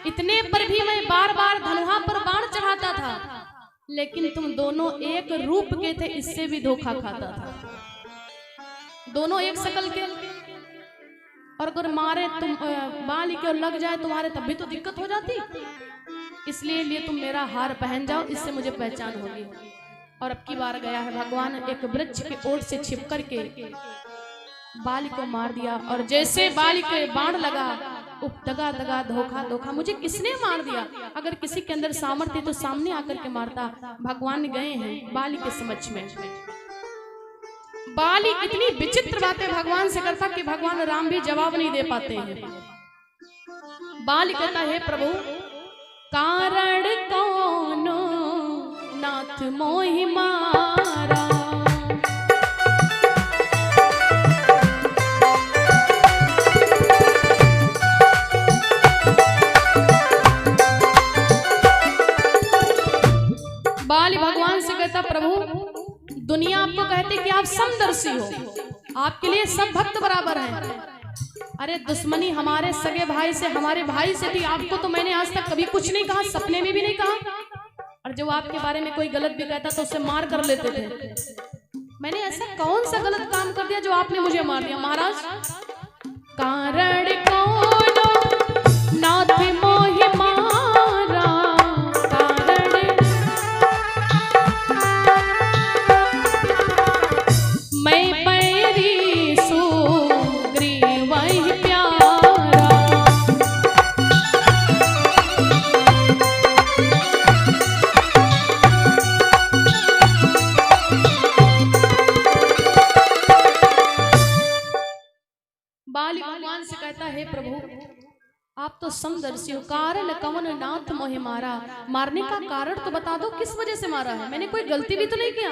इतने पर भी मैं बार बार धनुहा पर बाण चढ़ाता था, लेकिन तुम दोनों एक रूप के थे, इससे भी धोखा खाता था। दोनों एक शकल के, और अगर मारे तुम बाल के लग जाए तुम्हारे, तब भी तो दिक्कत हो जाती, इसलिए तुम मेरा हार पहन जाओ, इससे मुझे पहचान होगी। और अब की बार गया है भगवान एक वृक्ष के ओट से छिप करके बाल को मार दिया, और जैसे बाल के बाण लगा, दगा दगा धोखा धोखा, मुझे किसने मार दिया? अगर किसी के अंदर सामर्थ्य तो सामने आकर के मारता। भगवान गए हैं बाली के समक्ष में। बाली इतनी विचित्र बातें भगवान से करता कि भगवान राम भी जवाब नहीं दे पाते हैं। बाली कहता है प्रभु कारण कौनो नाथ मोहि मारा, बाली भगवान से कहता प्रभु दुनिया आपको कहती कि आप समदर्शी हो, आपके लिए सब भक्त बराबर हैं। अरे दुश्मनी हमारे सगे भाई से, हमारे भाई से थी, आपको तो मैंने आज तक कभी कुछ नहीं कहा, सपने में भी नहीं कहा, और जब आपके बारे में कोई गलत भी कहता तो उसे मार कर लेते थे। मैंने ऐसा कौन सा गलत काम कर दिया जो आपने मुझे मार दिया? महाराज कारण कौन नाथ मोहि मारा, मैं बैरी सुग्रीव ही प्यारा। बाली भगवान से कहता है प्रभु आप तो समदर्शी हो, कारण कौन नाथ मोहि मारा, मारने का कारण तो बता दो, किस वजह से मारा है? मैंने कोई गलती भी तो नहीं किया।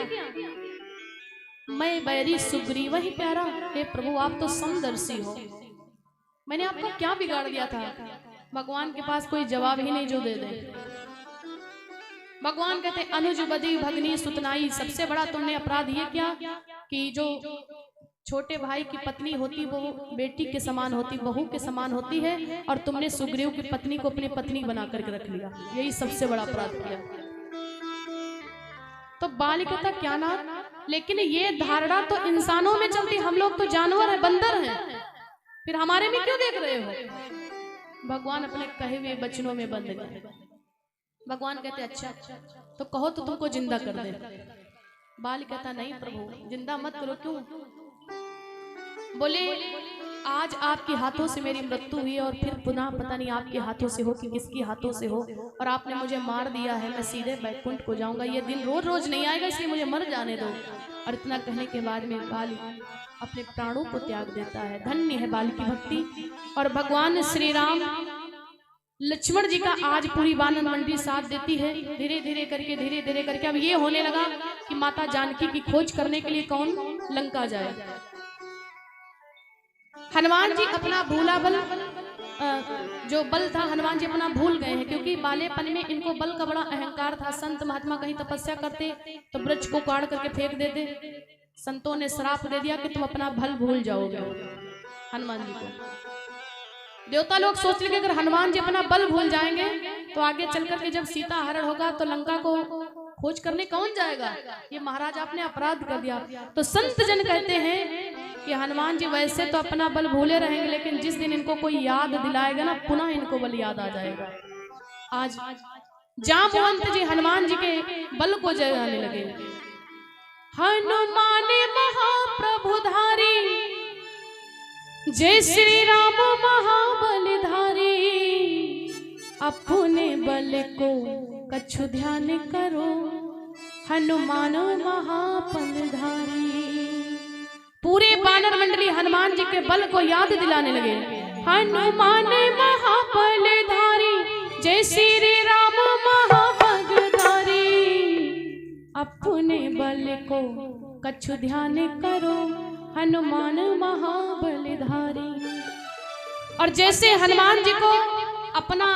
मैं बैरी सुग्रीव ही प्यारा, हे प्रभु आप तो समदर्शी हो, मैंने आपको क्या बिगाड़ दिया था? भगवान के पास कोई जवाब ही नहीं जो दे दे। भगवान कहते अनुज बदी भगनी सुतनाई, सबसे बड़ा तुमने अपराध ये किया कि जो छोटे भाई की पत्नी होती वो बेटी के समान होती, बहू के समान होती है, और तुमने सुग्रीव की पत्नी को अपनी पत्नी बना करके रख लिया, यही सबसे बड़ा अपराध किया। तो बाली कहता क्या ना, लेकिन ये धारणा तो इंसानों में चलती, हम लोग तो जानवर है, बंदर हैं, फिर हमारे में क्यों देख रहे हो? भगवान अपने कहे हुए वचनों में बंद गए। भगवान कहते अच्छा तो कहो तो तुमको जिंदा कर दे। बाली कहता नहीं प्रभु जिंदा मत करो, क्यों? बोले आज आपके हाथों से मेरी मृत्यु हुई, और फिर पुनः पता नहीं आपके हाथों से हो कि किसके हाथों से हो, और आपने मुझे मार दिया है, मैं सीधे बैकुंठ को जाऊंगा, ये दिन रोज रोज नहीं आएगा, इसलिए मुझे मर जाने दो। और इतना कहने के बाद में बाली अपने प्राणों को त्याग देता है। धन्य है बाली की भक्ति। और भगवान श्री राम लक्ष्मण जी का आज पूरी वानर मंडली साथ देती है। धीरे धीरे करके अब ये होने लगा कि माता जानकी की खोज करने के लिए कौन लंका जाए। हनुमान जी अपना भूला बल, जो बल था हनुमान जी अपना भूल गए हैं, क्योंकि बालेपन में इनको बल का बड़ा अहंकार था। संत महात्मा कहीं तपस्या करते तो वृक्ष को काट करके फेंक देते। संतों ने श्राप दे दिया कि तुम अपना बल भूल जाओगे हनुमान जी को। देवता लोग सोच लेंगे अगर हनुमान जी अपना बल भूल जाएंगे तो आगे चल करके जब सीता हरण होगा तो लंका को खोज करने कौन जाएगा। ये महाराज आपने अपराध कर दिया। तो संत जन कहते हैं कि हनुमान जी वैसे तो अपना बल भूले रहेंगे, लेकिन जिस दिन इनको कोई याद दिलाएगा ना, पुनः इनको बल याद आ जाएगा। आज जांबवंत जी हनुमान जी के बल को जगाने लगे। हनुमान महाप्रभुधारी, जय श्री राम महाबलधारी, अपने बल को कछु ध्यान करो, हनुमान महाबलधारी। पूरे वानर मंडली हनुमान जी के बल को याद दिलाने लगे। हनुमान महाबलधारी, जय श्री राम महाबलधारी, अपने बल को कछु ध्यान करो, हनुमान महाबलधारी। और जैसे हनुमान जी को अपना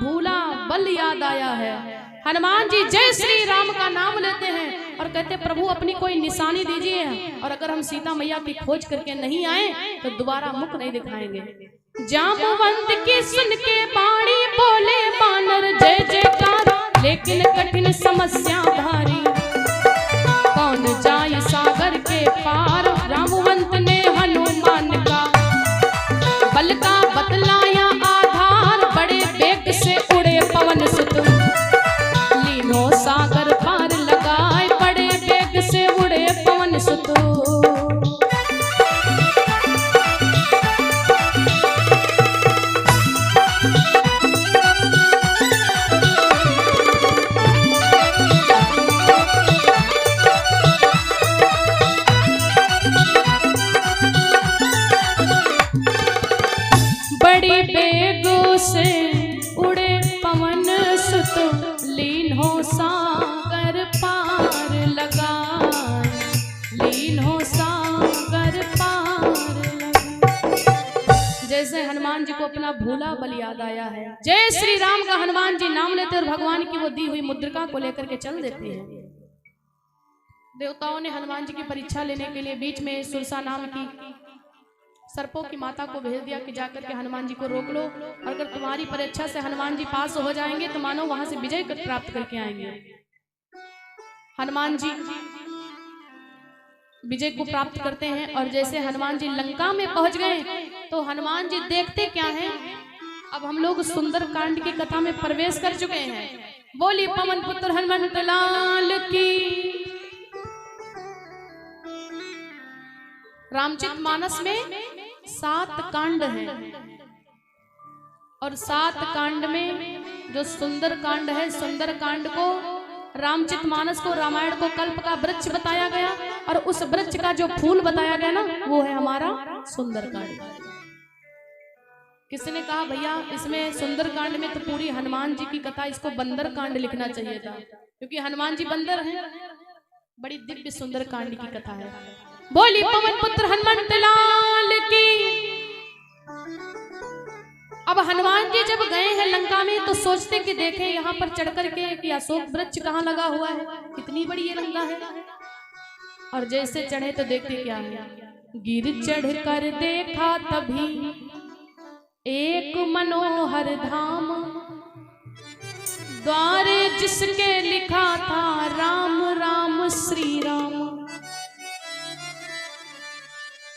भूला बल याद आया है, हनुमान जी जय श्री राम का नाम लेते हैं और कहते प्रभु अपनी कोई निशानी दीजिए, और अगर हम सीता मैया की खोज करके नहीं आए तो दोबारा मुख नहीं दिखाएंगे। जांबवंत की सुन के बाणी बोले वानर जय जयकार, लेकिन कठिन समस्या भारी, कौन जाए सागर के पार। जांबवंत ने हनुमान का बल का बतलाया आधार, बड़े वेग से उड़े पवन सुत, लीनो सागर पार लगाए, बड़े वेग से उड़े पवन सुत। बड़ी बेगों से उड़े पवन सुत, लीन हो सागर पार लगा, लीन हो सागर पार लगा। जैसे हनुमान जी को अपना भूला बल याद आया है, जय श्री राम का हनुमान जी नाम लेते और भगवान की वो दी हुई मुद्रिका को लेकर के चल देते हैं। देवताओं ने हनुमान जी की परीक्षा लेने के लिए बीच में सुरसा नाम की सर्पों की माता को भेज दिया कि जाकर के हनुमान जी को रोक लो, और अगर तुम्हारी परीक्षा से हनुमान जी पास हो जाएंगे तो मानो वहां से विजय प्राप्त करके आएंगे। हनुमान जी विजय को प्राप्त करते हैं, और जैसे हनुमान जी लंका में पहुंच गए तो हनुमान जी देखते क्या हैं। अब हम लोग सुंदर कांड की कथा में प्रवेश कर चुके हैं। बोली पवन पुत्र हनुमंत लाल की। रामचरितमानस में 7 कांड हैं, और 7 कांड में जो सुंदर कांड है, सुंदर कांड को रामचरितमानस को, रामायण को कल्प का वृक्ष बताया गया, और उस वृक्ष का जो फूल बताया गया ना, वो है हमारा सुंदर कांड। किसी ने कहा भैया इसमें सुंदर कांड में तो पूरी हनुमान जी की कथा, इसको बंदर कांड लिखना चाहिए था, क्योंकि हनुमान जी बंदर हैं। बड़ी दिव्य सुंदर कांड की कथा है। बोली पवन पुत्र हनुमंत लाल की। अब हनुमान जी जब गए हैं लंका में तो सोचते कि देखें यहाँ पर चढ़ करके कि अशोक वृक्ष कहाँ लगा हुआ है, कितनी बड़ी ये लंका है। और जैसे चढ़े तो देखते क्या है, गिर चढ़ कर देखा तभी एक मनोहर धाम, द्वारे जिसके लिखा था राम राम श्री राम।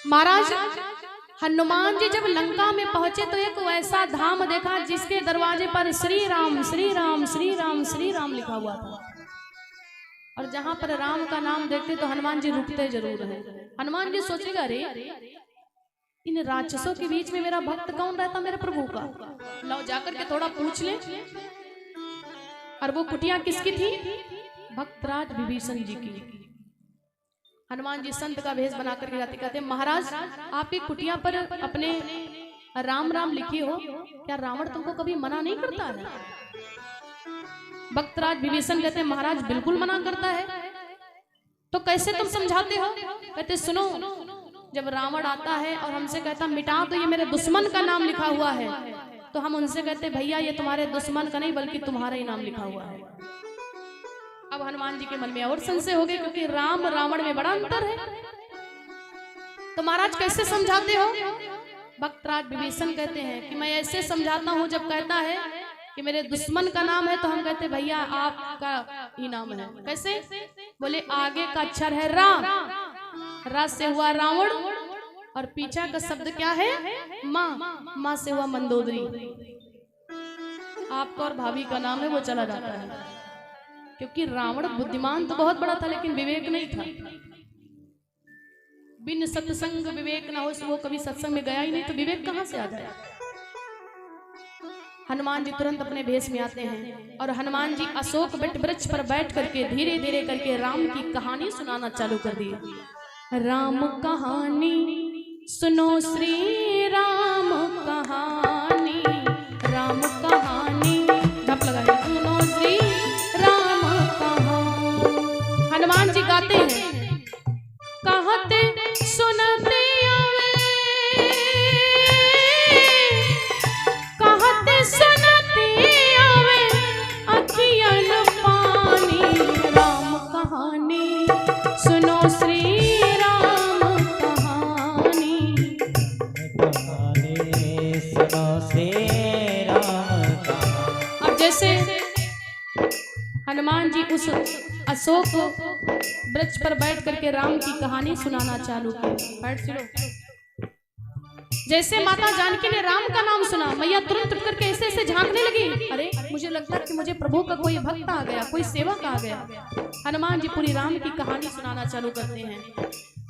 महाराज हनुमान जी जब लंका में पहुंचे तो एक वैसा धाम देखा जिसके दरवाजे पर श्री राम श्री राम श्री राम श्री राम लिखा हुआ था। और जहां पर राम का नाम देखते तो हनुमान जी रुकते जरूर हैं। हनुमान जी सोचेगा अरे इन राक्षसों के बीच में मेरा भक्त कौन रहता, मेरे प्रभु का। लो जाकर के थोड़ा पूछ ले। और वो कुटिया किसकी थी? भक्तराज विभीषण जी की। हनुमान जी संत का भेष बना करके जाते, कहते महाराज आप एक कुटिया पर अपने राम राम लिखी हो, क्या रावण तुमको कभी मना नहीं करता है? भक्तराज विभीषण कहते महाराज बिल्कुल मना करता है। तो कैसे तुम समझाते हो? कहते सुनो, जब रावण आता है और हमसे कहता मिटा तो ये मेरे दुश्मन का नाम लिखा हुआ है, तो हम उनसे कहते भैया ये तुम्हारे दुश्मन का नहीं बल्कि तुम्हारा ही नाम लिखा हुआ है। अब हनुमान जी के मन में और संशय हो गए, क्योंकि राम रावण में बड़ा अंतर है। तो महाराज कैसे समझाते हो? भक्तराज विभीषण कहते हैं कि मैं ऐसे समझाता हूँ, जब कहता है कि मेरे दुश्मन का नाम है तो हम कहते भैया आपका ही नाम है। कैसे? बोले आगे का अक्षर है रा, रा से हुआ रावण, और पीछा का शब्द क्या है? माँ, माँ से हुआ मंदोदरी। आपका और भाभी का नाम है वो चला जाता है, क्योंकि रावण बुद्धिमान तो बहुत बड़ा था लेकिन विवेक नहीं था। बिन सत्संग विवेक ना हो, वो कभी सत्संग में गया ही नहीं, तो विवेक कहां से आ जाए। हनुमान जी तुरंत अपने भेष में आते हैं और हनुमान जी अशोक वट वृक्ष पर बैठ करके धीरे धीरे करके राम की कहानी सुनाना चालू कर दी। राम कहानी सुनो श्री राम कहानी, राम कहानी ढप लगाइए, सुनो श्री राम कहानी। हनुमान जी गाते हैं, कहते सुनते आवे, कहते सुनते आवे अखियन पानी, राम कहानी सुनो श्री राम कहानी, कहानी सुनो श्री राम कहानी। अब जैसे हनुमान जी उस अशोक वृक्ष पर बैठ करके राम की कहानी सुनाना चालू की। बैठ सुनो। जैसे माता जानकी ने राम का नाम सुना, मैया तुरंत उठ करके ऐसे ऐसे झांकने लगी। अरे मुझे लगता है कि मुझे प्रभु का कोई भक्त आ गया, कोई सेवक आ गया। हनुमान जी पूरी राम की कहानी सुनाना चालू करते हैं।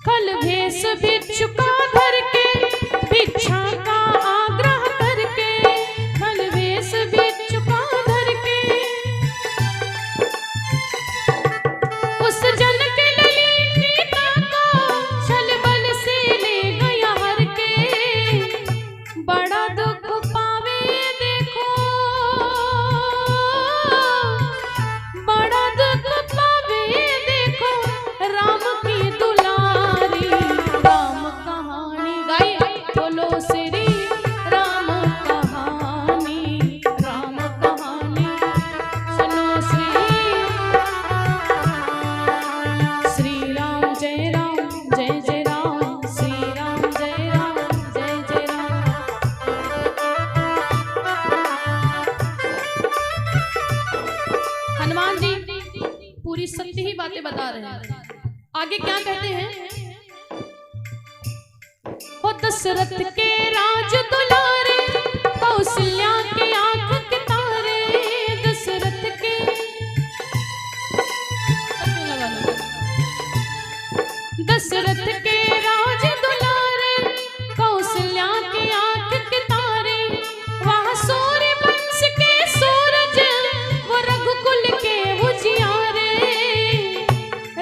कल भेष भिक्षु का धर के, भिक्षा का आग्रह करके, कल भेष भिक्षु का धर के, उस जन के ललित सीता को छल बल से ले गया हर के, बड़ा दुख पावे देखो, बड़ा दुख पावे देखो राम की दुलारी, राम कहानी गाई बोलो श्री राम कहानी, राम कहानी सुनो श्री राम जय जय राम, श्री राम जय जय राम। हनुमान जी पूरी सत्य ही बातें बता रहे हैं। आगे क्या कहते हैं? हो दशरथ के राज दुलारे, कौशल्या के आंख के तारे, दशरथ के दशरथ के राज दुलारे, कौशल्या के आंख के तारे, वहाँ सूर्य वंश के सूरज, वो रघुकुल के उजियारे,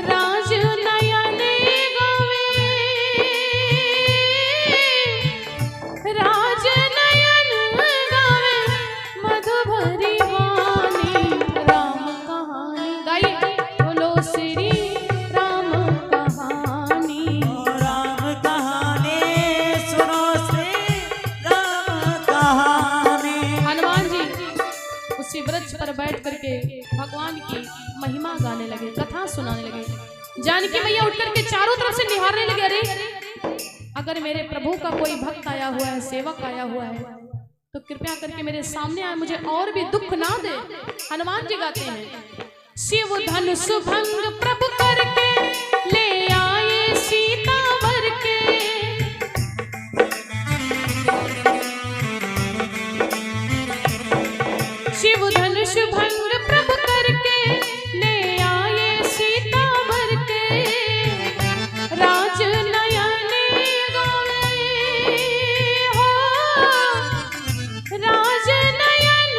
राज नयन गावे, राज नयन गावे मधुभरी वाणी, राम कहानी गाइए बोलो श्री राम कहानी, राम कहानी सुनो श्री राम कहानी। हनुमान जी उसी वृक्ष पर बैठ करके भगवान की महिमा गाने लगे, कथा सुनाने लगे। जानकी मैया उठ करके चारों तरफ से निहारने लगे। अरे अगर मेरे प्रभु का कोई भक्त आया हुआ है, सेवक आया हुआ है, तो कृपया करके मेरे सामने आए, मुझे और भी दुख ना दे। हनुमान जी गाते हैं, शिव धनुष भंग प्रभु करके ले आए सीता वर के, शिव धनुष भंग प्रभु करके ले आए सीता वर के, राज नयन गावे हो, राज नयन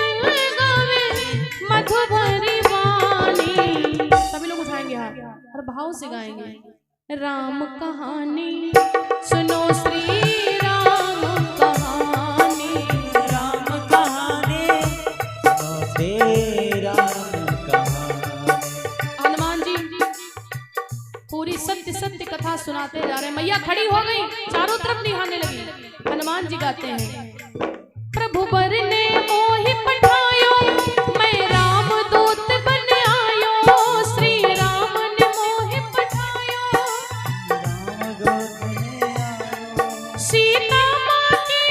गावे मधुभरी वाणी। सभी लोग उठाएंगे हाथ और भाव से गाएंगे, राम कहानी सुनो श्री राम कहानी, राम कहानी सुनो श्री राम कहानी। हनुमान जी पूरी सत्य सत्य कथा सुनाते जा रहे हैं। मैया खड़ी हो गई, चारों तरफ निहारने लगी। हनुमान जी गाते हैं, प्रभु बर ने मोहि पठायो, मैं राम दूत बन आयो, श्री राम ने मोहि पठायो, राम दूत ने आयो, सीता माँ की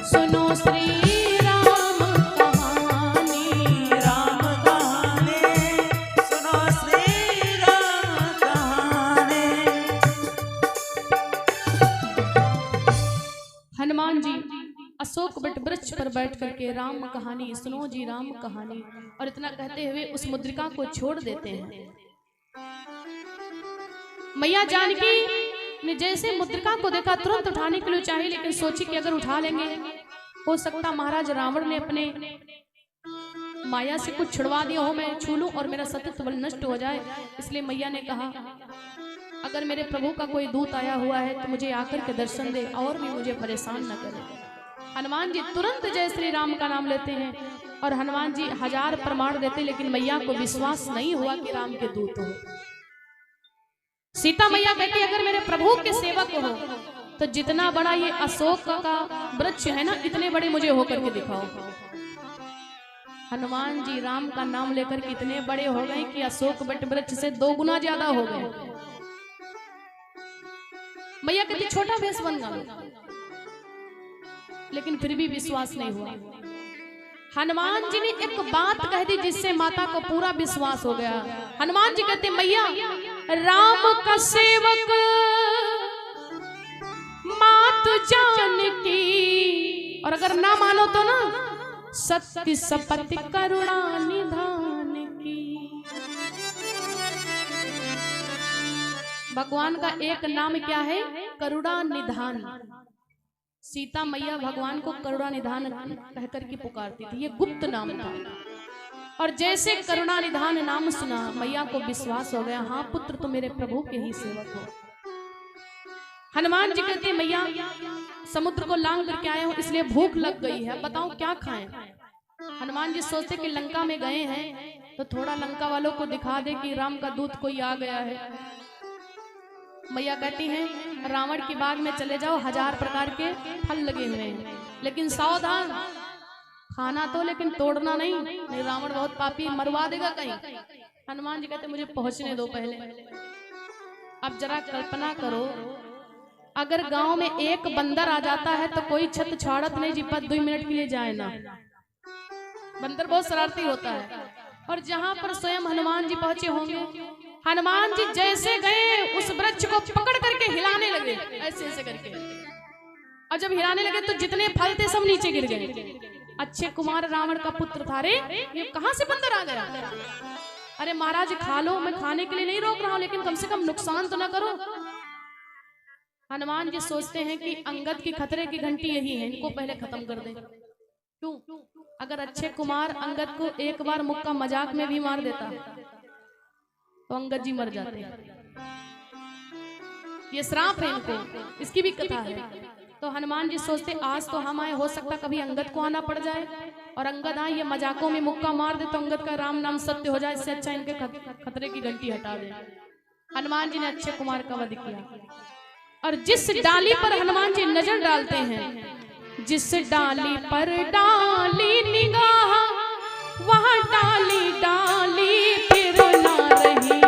सुनो श्री राम कहानी। राम कहानी सुनो श्री राम कहानी। हनुमान जी अशोक वट वृक्ष पर बैठ करके राम कहानी सुनो जी राम कहानी, और इतना कहते हुए उस मुद्रिका को छोड़ देते हैं। मैया जानकी ने जैसे मुद्रिका को देखा तुरंत उठाने के लिए चाही, लेकिन सोची कि अगर उठा लेंगे हो सकता महाराज रावण ने अपने माया से कुछ छुड़वा दिया हो, मैं छू लूं और मेरा सतत बल नष्ट हो जाए। इसलिए मैया ने कहा अगर मेरे प्रभु का कोई दूत आया हुआ है तो मुझे आकर के दर्शन दे और भी मुझे परेशान न करे। हनुमान जी तुरंत जय श्री राम का नाम लेते हैं और हनुमान जी 1000 प्रमाण देते, लेकिन मैया को विश्वास नहीं हुआ कि राम के दूत हो। सीता मैया कहती अगर मेरे प्रभु के सेवक हो तो जितना बड़ा ये अशोक का वृक्ष है ना, इतने बड़े मुझे होकर के दिखाओ। हनुमान जी राम का नाम लेकर के इतने बड़े हो गए कि अशोक वट वृक्ष से 2 गुना ज्यादा हो गए। मैया कहती छोटा भेष बन गया, लेकिन फिर भी विश्वास नहीं हुआ। हनुमान जी ने एक बात कह दी जिससे माता को पूरा विश्वास हो गया। हनुमान जी कहते मैया राम का सेवक मात जानकी, और अगर ना मानो तो ना सत्य सपति करुणा निधान की। भगवान का एक नाम क्या है? करुणा निधान। सीता मैया भगवान को करुणा निधान कहकर के पुकारती थी, ये गुप्त नाम था। और जैसे करुणा निधान नाम सुना मैया को विश्वास हो गया, हाँ पुत्र तो मेरे प्रभु के ही सेवक हो। हनुमान जी कहते मैया समुद्र को लांग करके आए हो इसलिए भूख लग गई है, बताओ क्या खाएं। हनुमान जी सोचते कि लंका में गए हैं तो थोड़ा लंका वालों को दिखा दे कि राम का दूत कोई आ गया है। मैया कहती हैं रावण की बाग में चले जाओ, 1000 प्रकार के फल लगे हुए हैं, लेकिन सावधान खाना तो लेकिन तोड़ना नहीं, नहीं रावण बहुत पापी मरवा देगा कहीं। हनुमान जी कहते मुझे पहुंचने दो पहले। अब जरा कल्पना करो अगर गांव में एक बंदर आ जाता है तो कोई छत छाड़त नहीं जिपा 2 मिनट के लिए जाए ना। बंदर बहुत शरारती होता है। और जहां पर स्वयं हनुमान जी पहुंचे होंगे, हनुमान जी जैसे गए उस वृक्ष को पकड़ करके हिलाने लगे ऐसे ऐसे करके, और जब हिलाने लगे तो जितने फल थे सब नीचे गिर गए। अक्षय कुमार रावण का पुत्र था, रे ये कहां से बंदर आ गया? अरे महाराज खा लो, मैं खाने के लिए नहीं रोक रहा हूं, लेकिन कम से कम नुकसान तो ना करो। हनुमान जी सोचते हैं कि अंगद की खतरे की घंटी यही है, इनको पहले खत्म कर दें। क्यों? अगर अक्षय कुमार अंगद को एक बार मुक्का मजाक में भी मार देता तो अंगद जी मर जाते। ये श्राप है इनको, इसकी भी कथा है। तो हनुमान जी सोचते आज तो हम आए, हो सकता कभी अंगद को आना पड़ जाए, और अंगद आए ये मजाकों में मुक्का मार दे तो अंगद का राम नाम सत्य हो जाए, इससे अच्छा इनके खतरे की घंटी हटा दे। हनुमान जी ने अक्षय कुमार का वध किया, और जिस डाली पर हनुमान जी नजर डालते हैं, जिस डाली पर डाली निगाह वहां डाली डाली फिर ना रही।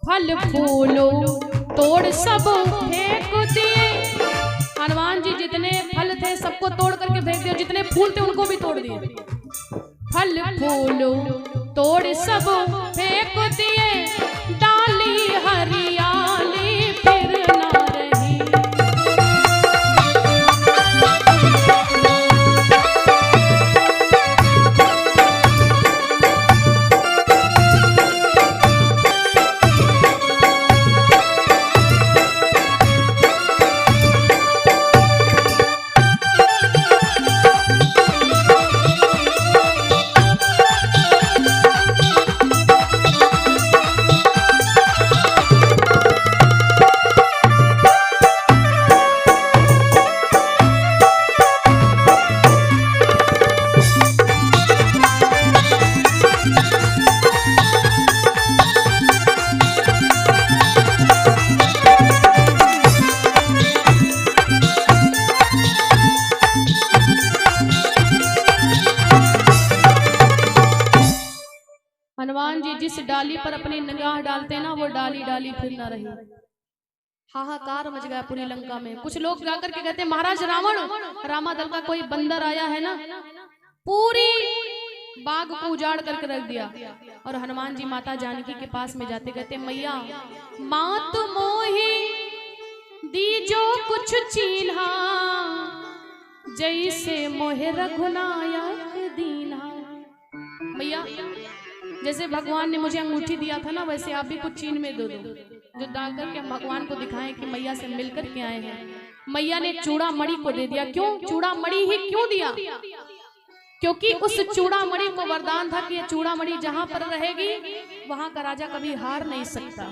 फल फूलो तोड़ सब फेंक दिए। हनुमान जी जितने फल थे सबको तोड़ करके फेंक दिए, जितने फूल थे उनको भी तोड़ दिए। फल फूलो तोड़ सब फेंक दिए, डाली हरियाली फिर ना रही। जिस डाली पर अपनी निगाह डालते ना वो डाली डाली फिर ना रही। हाहाकार मच गया पूरी लंका में। कुछ लोग जाकर के कहते महाराज रावण, रामादल का कोई बंदर आया है ना, पूरी बाग को उजाड़ करके रख दिया। और हनुमान जी माता जानकी के पास में जाते कहते मैया मात मोही दीजो कुछ चीन्हा, जैसे मोहे रघुनायक दीन्हा। मैया जैसे भगवान ने मुझे अंगूठी दिया था ना, वैसे आप भी कुछ चीन में दो जो डाल करके हम भगवान को दिखाएं कि मैया से मिल करके आए हैं। मैया ने चूड़ा मणि को दे दिया। क्यों चूड़ा मणि ही क्यों दिया? क्योंकि उस चूड़ा मणि को वरदान था कि ये चूड़ा मणि जहां पर रहेगी वहां का राजा कभी हार नहीं सकता।